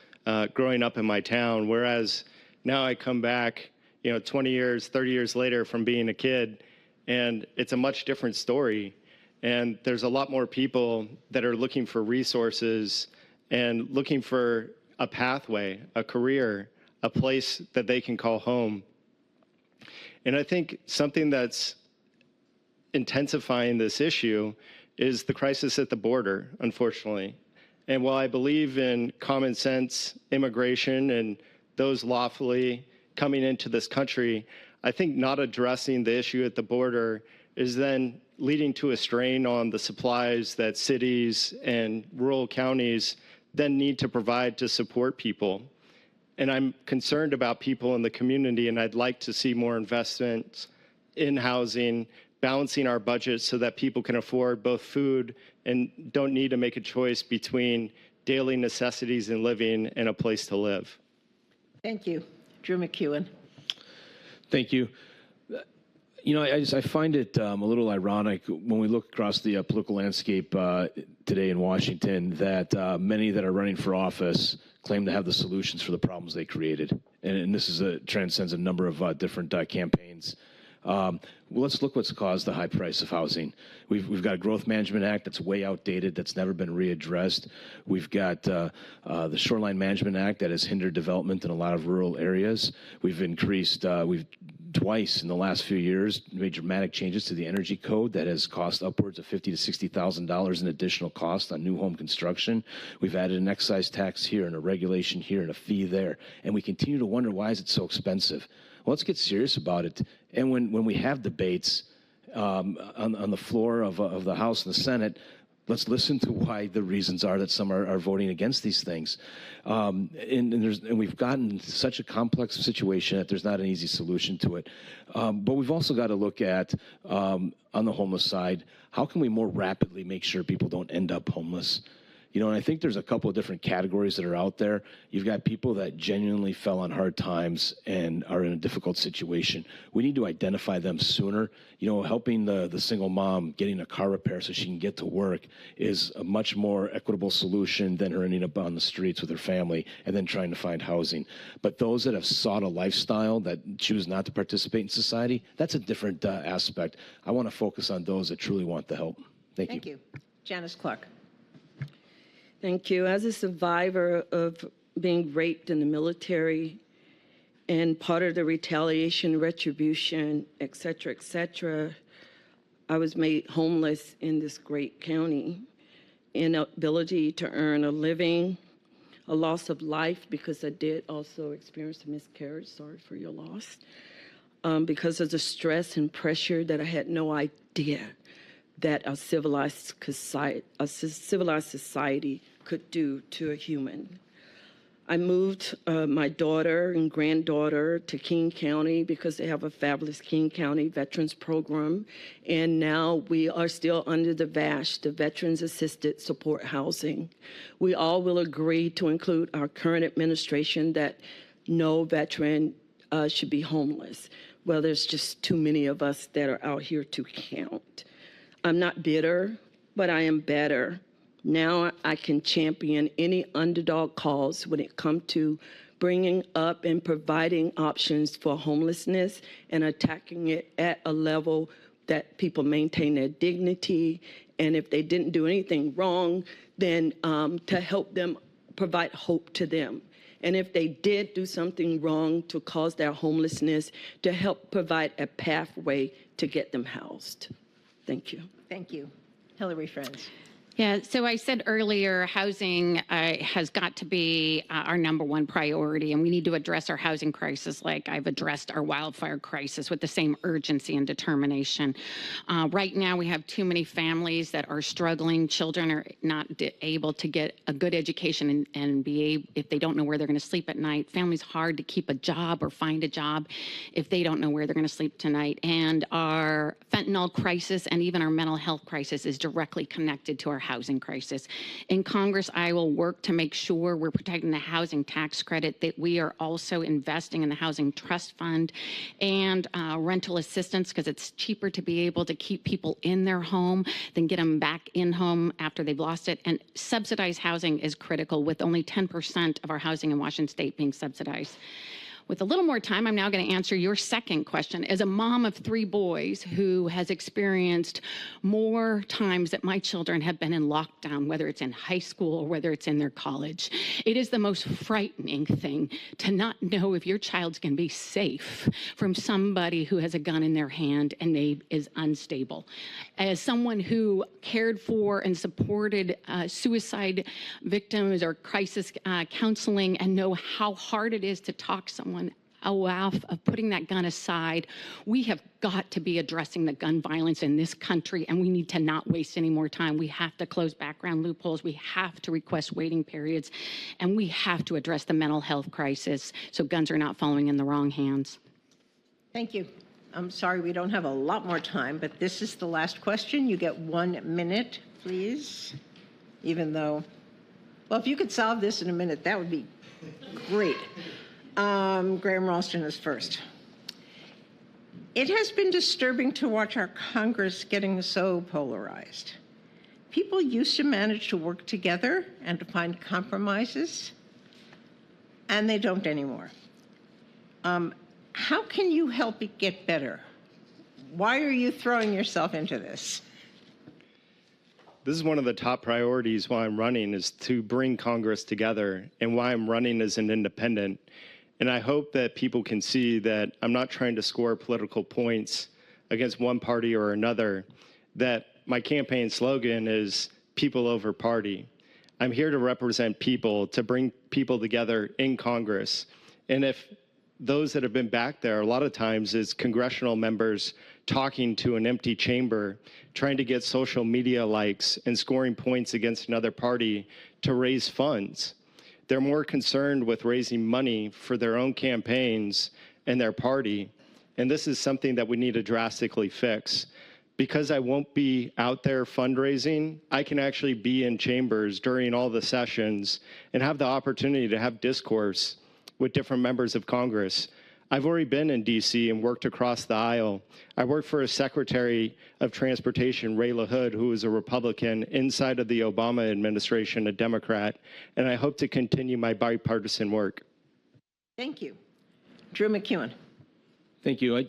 growing up in my town, whereas now I come back, 20 years, 30 years later from being a kid, and it's a much different story. And there's a lot more people that are looking for resources and looking for a pathway, a career, a place that they can call home. And I think something that's intensifying this issue is the crisis at the border, unfortunately. And while I believe in common sense immigration and those lawfully coming into this country, I think not addressing the issue at the border is then leading to a strain on the supplies that cities and rural counties then need to provide to support people. And I'm concerned about people in the community, and I'd like to see more investments in housing, balancing our budgets so that people can afford both food and don't need to make a choice between daily necessities and living and a place to live. Thank you. Drew MacEwen. Thank you. I find it a little ironic when we look across the political landscape today in Washington that many that are running for office claim to have the solutions for the problems they created. And this transcends a number of different campaigns. Let's look what's caused the high price of housing. We've got a Growth Management Act that's way outdated, that's never been readdressed. We've got the Shoreline Management Act that has hindered development in a lot of rural areas. We've twice in the last few years made dramatic changes to the energy code that has cost upwards of $50,000 to $60,000 in additional cost on new home construction. We've added an excise tax here and a regulation here and a fee there, and we continue to wonder, why is it so expensive? Well, let's get serious about it. And when we have debates on the floor of the House and the Senate, let's listen to why the reasons are that some are voting against these things. And we've gotten such a complex situation that there's not an easy solution to it. But we've also got to look at, on the homeless side, how can we more rapidly make sure people don't end up homeless? And I think there's a couple of different categories that are out there. You've got people that genuinely fell on hard times and are in a difficult situation. We need to identify them sooner. Helping the single mom getting a car repair so she can get to work is a much more equitable solution than her ending up on the streets with her family and then trying to find housing. But those that have sought a lifestyle that choose not to participate in society, that's a different aspect. I want to focus on those that truly want the help. Thank you. Thank you. Janis Clark. Thank you. As a survivor of being raped in the military and part of the retaliation, retribution, et cetera, I was made homeless in this great county. Inability to earn a living, a loss of life because I did also experience a miscarriage. Sorry for your loss. Because of the stress and pressure that I had no idea that a civilized society could do to a human. I moved my daughter and granddaughter to King County because they have a fabulous King County Veterans Program. And now we are still under the VASH, the Veterans Assisted Support Housing. We all will agree to include our current administration that no veteran should be homeless. Well, there's just too many of us that are out here to count. I'm not bitter, but I am better. Now I can champion any underdog cause when it comes to bringing up and providing options for homelessness and attacking it at a level that people maintain their dignity. And if they didn't do anything wrong, then to help them, provide hope to them. And if they did do something wrong to cause their homelessness, to help provide a pathway to get them housed. Thank you. Thank you. Hilary Franz. Yeah, so I said earlier, housing has got to be our number one priority, and we need to address our housing crisis like I've addressed our wildfire crisis with the same urgency and determination. Right now, we have too many families that are struggling. Children are not able to get a good education and be able, if they don't know where they're going to sleep at night. Families hard to keep a job or find a job if they don't know where they're going to sleep tonight. And our fentanyl crisis and even our mental health crisis is directly connected to our housing crisis. In Congress, I will work to make sure we're protecting the housing tax credit, that we are also investing in the housing trust fund and rental assistance, because it's cheaper to be able to keep people in their home than get them back in home after they've lost it. And subsidized housing is critical, with only 10% of our housing in Washington State being subsidized. With a little more time, I'm now going to answer your second question. As a mom of 3 boys who has experienced more times that my children have been in lockdown, whether it's in high school or whether it's in their college, it is the most frightening thing to not know if your child's going to be safe from somebody who has a gun in their hand and is unstable. As someone who cared for and supported suicide victims or crisis counseling, and know how hard it is to talk someone out of putting that gun aside, we have got to be addressing the gun violence in this country, and we need to not waste any more time. We have to close background loopholes. We have to request waiting periods, and we have to address the mental health crisis so guns are not falling in the wrong hands. Thank you. I'm sorry we don't have a lot more time, but this is the last question. You get 1 minute, please. Even though, well, if you could solve this in a minute, that would be great. Graham Ralston is first. It has been disturbing to watch our Congress getting so polarized. People used to manage to work together and to find compromises, and they don't anymore. How can you help it get better? Why are you throwing yourself into this? This is one of the top priorities why I'm running, is to bring Congress together, and why I'm running as an independent. And I hope that people can see that I'm not trying to score political points against one party or another, that my campaign slogan is people over party. I'm here to represent people, to bring people together in Congress. And if those that have been back there, a lot of times is congressional members talking to an empty chamber, trying to get social media likes and scoring points against another party to raise funds. They're more concerned with raising money for their own campaigns and their party. And this is something that we need to drastically fix, Because I won't be out there fundraising, I can actually be in chambers during all the sessions and have the opportunity to have discourse with different members of Congress. I've already been in DC and worked across the aisle. I worked for a Secretary of Transportation, Ray LaHood, who was a Republican, inside of the Obama administration, a Democrat, and I hope to continue my bipartisan work. Thank you. Drew MacEwen. Thank you.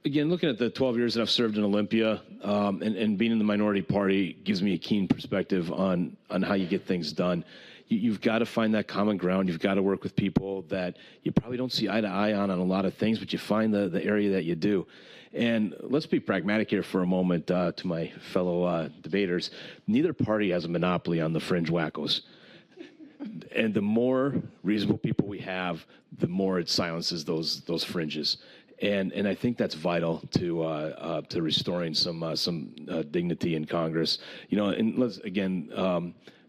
Again, looking at the 12 years that I've served in Olympia, and being in the minority party gives me a keen perspective on how you get things done. You've got to find that common ground. You've got to work with people that you probably don't see eye to eye on a lot of things, but you find the area that you do. And let's be pragmatic here for a moment to my fellow debaters. Neither party has a monopoly on the fringe wackos. And the more reasonable people we have, the more it silences those fringes. And I think that's vital to restoring some dignity in Congress. You know, and let's again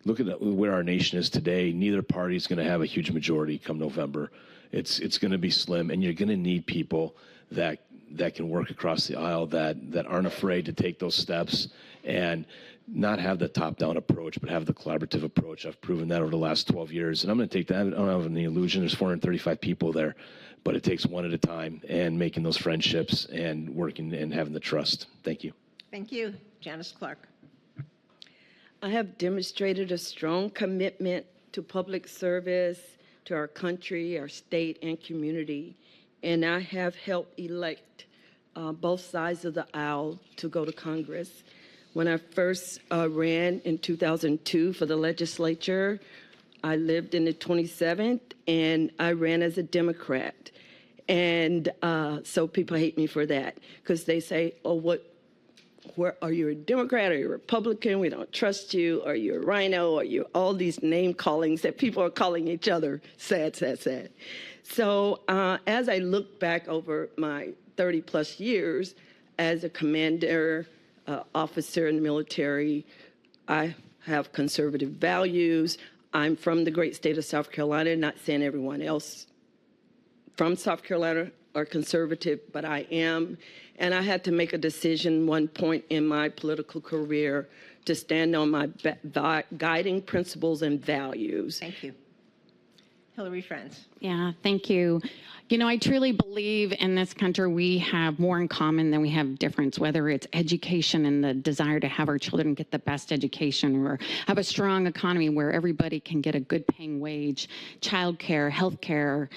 look at where our nation is today. Neither party is going to have a huge majority come November. It's going to be slim, and you're going to need people that can work across the aisle that aren't afraid to take those steps and not have the top-down approach, but have the collaborative approach. I've proven that over the last 12 years, and I'm going to take that. I don't have any illusion. There's 435 people there, but it takes one at a time and making those friendships and working and having the trust. Thank you. Thank you. Janis Clark. I have demonstrated a strong commitment to public service, to our country, our state, and community, and I have helped elect both sides of the aisle to go to Congress. When I first ran in 2002 for the legislature, I lived in the 27th, and I ran as a Democrat. And so people hate me for that, because they say, oh, where are you, a Democrat or a Republican? We don't trust you. Are you a rhino? Are you all these name callings that people are calling each other? Sad, sad, sad. So as I look back over my 30-plus years as a commander, officer in the military, I have conservative values. I'm from the great state of South Carolina, not saying everyone else from South Carolina are conservative, but I am. And I had to make a decision one point in my political career to stand on my guiding principles and values. Thank you. Hilary Franz. Yeah, thank you. You know, I truly believe in this country we have more in common than we have difference, whether it's education and the desire to have our children get the best education, or have a strong economy where everybody can get a good paying wage, childcare, healthcare,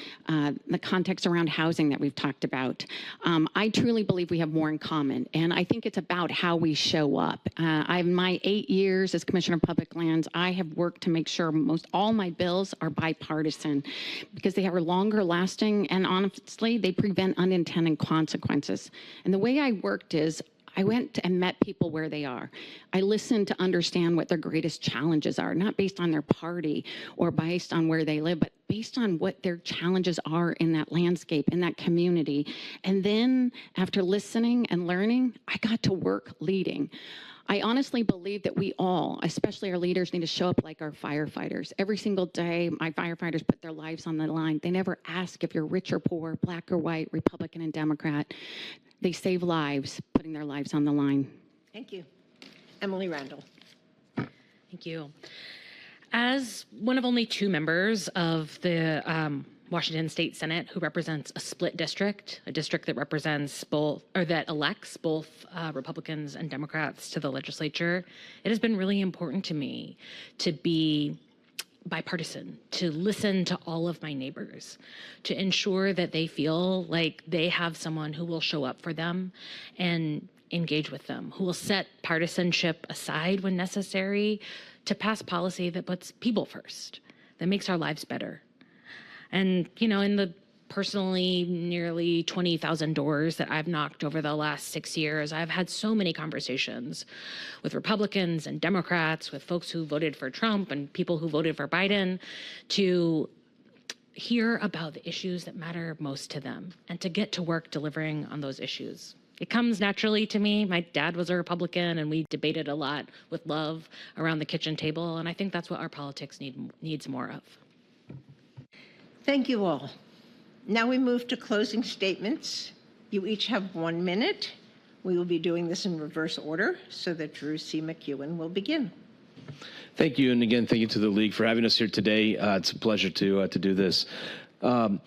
the context around housing that we've talked about. I truly believe we have more in common, and I think it's about how we show up. In my 8 years as Commissioner of Public Lands, I have worked to make sure most all my bills are bipartisan, because they are longer lasting, and honestly, they prevent unintended consequences. And the way I worked is I went and met people where they are. I listened to understand what their greatest challenges are, not based on their party or based on where they live, but based on what their challenges are in that landscape, in that community. And then after listening and learning, I got to work leading. I honestly believe that we all, especially our leaders, need to show up like our firefighters. Every single day, my firefighters put their lives on the line. They never ask if you're rich or poor, black or white, Republican and Democrat. They save lives, putting their lives on the line. Thank you. Emily Randall. Thank you. As one of only 2 members of the Washington State Senate who represents a split district, a district that represents both, or that elects both Republicans and Democrats to the legislature, it has been really important to me to be bipartisan, to listen to all of my neighbors, to ensure that they feel like they have someone who will show up for them and engage with them, who will set partisanship aside when necessary to pass policy that puts people first, that makes our lives better. And, you know, in the personally nearly 20,000 doors that I've knocked over the last 6 years, I've had so many conversations with Republicans and Democrats, with folks who voted for Trump and people who voted for Biden, to hear about the issues that matter most to them and to get to work delivering on those issues. It comes naturally to me. My dad was a Republican, and we debated a lot with love around the kitchen table, and I think that's what our politics needs more of. Thank you all. Now we move to closing statements. You each have 1 minute. We will be doing this in reverse order so that Drew C. MacEwen will begin. Thank you, and again, thank you to the League for having us here today. It's a pleasure to do this. Again,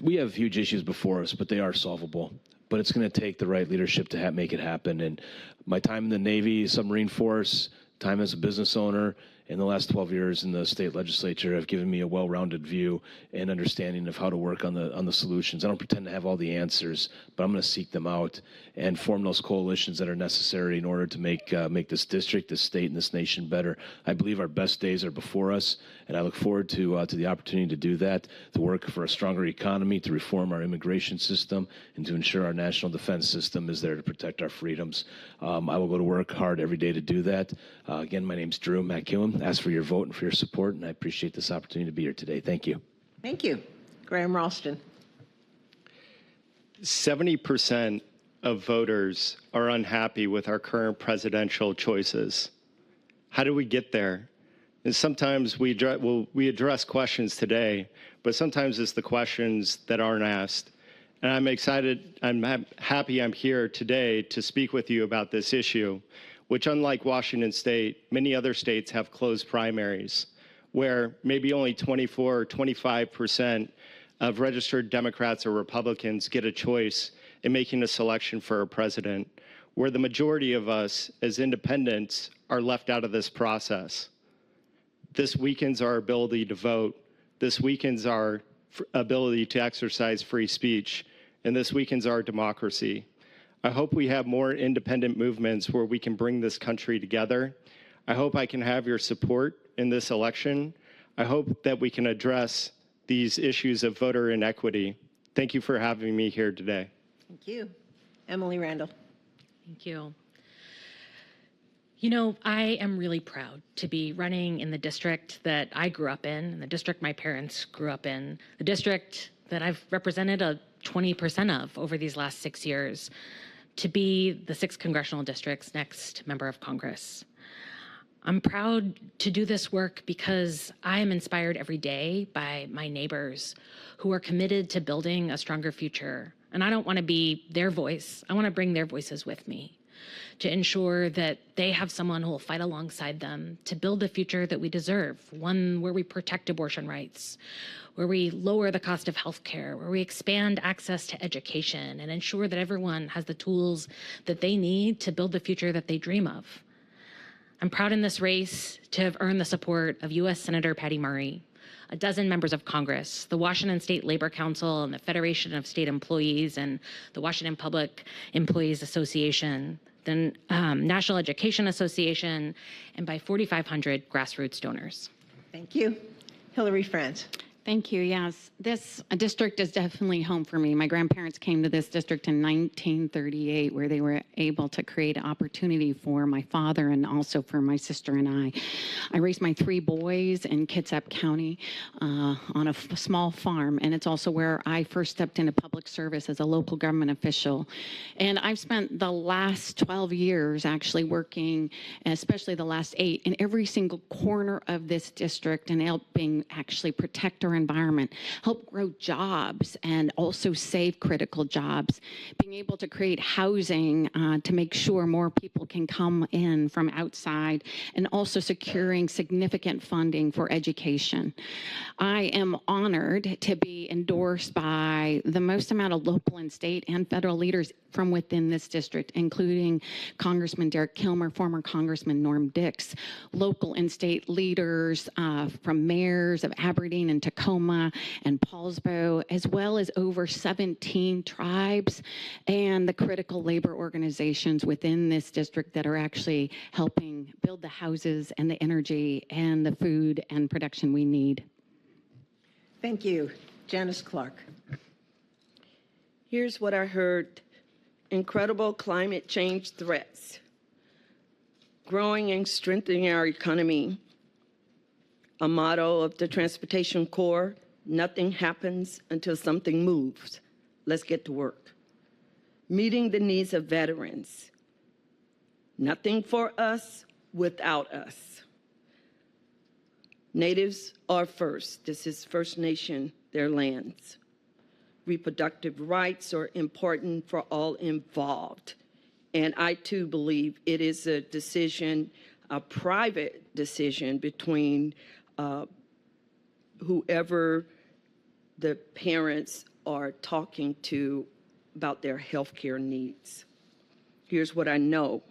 we have huge issues before us, but they are solvable. But it's going to take the right leadership to make it happen. And my time in the Navy, submarine force, time as a business owner, in the last 12 years in the state legislature have given me a well-rounded view and understanding of how to work on the solutions. I don't pretend to have all the answers, but I'm going to seek them out and form those coalitions that are necessary in order to make this district, this state, and this nation better. I believe our best days are before us, and I look forward to the opportunity to do that, to work for a stronger economy, to reform our immigration system, and to ensure our national defense system is there to protect our freedoms. I will go to work hard every day to do that. Again, my name's Drew MacEwen. Ask for your vote and for your support, and I appreciate this opportunity to be here today. Thank you. Thank you. Graham Ralston. 70% of voters are unhappy with our current presidential choices. How do we get there? And sometimes we address questions today, but sometimes it's the questions that aren't asked. And I'm excited, I'm happy I'm here today to speak with you about this issue, which, unlike Washington State, many other states have closed primaries, where maybe only 24 or 25% of registered Democrats or Republicans get a choice in making a selection for a president, where the majority of us as independents are left out of this process. This weakens our ability to vote. This weakens our ability to exercise free speech, and this weakens our democracy. I hope we have more independent movements where we can bring this country together. I hope I can have your support in this election. I hope that we can address these issues of voter inequity. Thank you for having me here today. Thank you. Emily Randall. Thank you. You know, I am really proud to be running in the district that I grew up in, the district my parents grew up in, the district that I've represented 20% of over these last 6 years, to be the 6th Congressional District's next member of Congress. I'm proud to do this work because I am inspired every day by my neighbors who are committed to building a stronger future. And I don't want to be their voice. I want to bring their voices with me to ensure that they have someone who will fight alongside them to build the future that we deserve, one where we protect abortion rights, where we lower the cost of healthcare, where we expand access to education and ensure that everyone has the tools that they need to build the future that they dream of. I'm proud in this race to have earned the support of U.S. Senator Patty Murray, a dozen members of Congress, the Washington State Labor Council and the Federation of State Employees and the Washington Public Employees Association, the National Education Association, and by 4,500 grassroots donors. Thank you. Hilary Franz. Thank you. Yes, this district is definitely home for me. My grandparents came to this district in 1938, where they were able to create opportunity for my father and also for my sister and I. I raised my 3 boys in Kitsap County on a small farm, and it's also where I first stepped into public service as a local government official. And I've spent the last 12 years actually working, especially the last 8, in every single corner of this district and helping actually protect our environment, help grow jobs, and also save critical jobs, being able to create housing to make sure more people can come in from outside, and also securing significant funding for education. I am honored to be endorsed by the most amount of local and state and federal leaders from within this district, including Congressman Derek Kilmer, former Congressman Norm Dix, local and state leaders from mayors of Aberdeen and Tacoma and Paulsbo, as well as over 17 tribes and the critical labor organizations within this district that are actually helping build the houses and the energy and the food and production we need. Thank you. Janis Clark. Here's what I heard. Incredible climate change threats, growing and strengthening our economy. A motto of the Transportation Corps: nothing happens until something moves. Let's get to work. Meeting the needs of veterans. Nothing for us without us. Natives are first. This is First Nation, their lands. reproductive rights are important for all involved. And I too believe it is a decision, a private decision between whoever the parents are talking to about their healthcare needs. Here's what I know.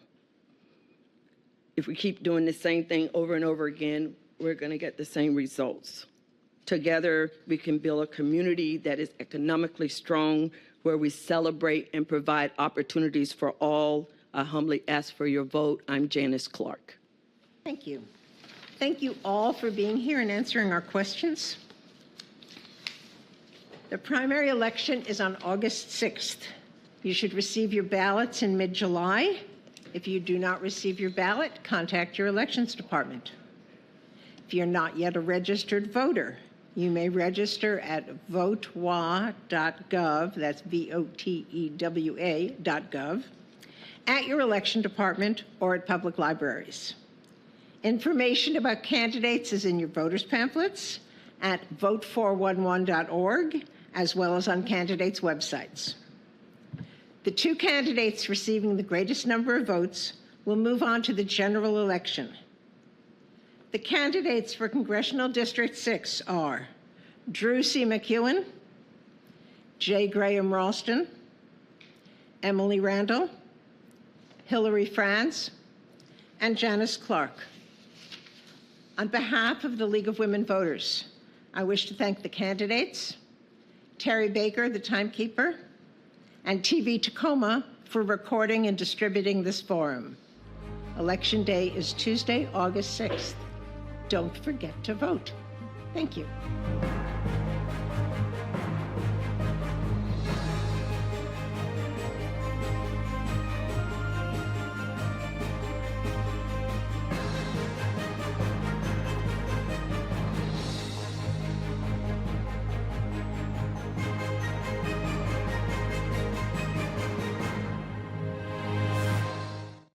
If we keep doing the same thing over and over again, we're going to get the same results. Together, we can build a community that is economically strong, where we celebrate and provide opportunities for all. I humbly ask for your vote. I'm Janis Clark. Thank you. Thank you all for being here and answering our questions. The primary election is on August 6th. You should receive your ballots in mid-July. If you do not receive your ballot, contact your elections department. If you're not yet a registered voter, you may register at votewa.gov, that's votewa.gov, at your election department or at public libraries. Information about candidates is in your voters' pamphlets at vote411.org, as well as on candidates' websites. The two candidates receiving the greatest number of votes will move on to the general election. The candidates for Congressional District 6 are Drew C. MacEwen, J. Graham Ralston, Emily Randall, Hilary Franz, and Janis Clark. On behalf of the League of Women Voters, I wish to thank the candidates, Terry Baker, the timekeeper, and TV Tacoma for recording and distributing this forum. Election Day is Tuesday, August 6th. Don't forget to vote. Thank you.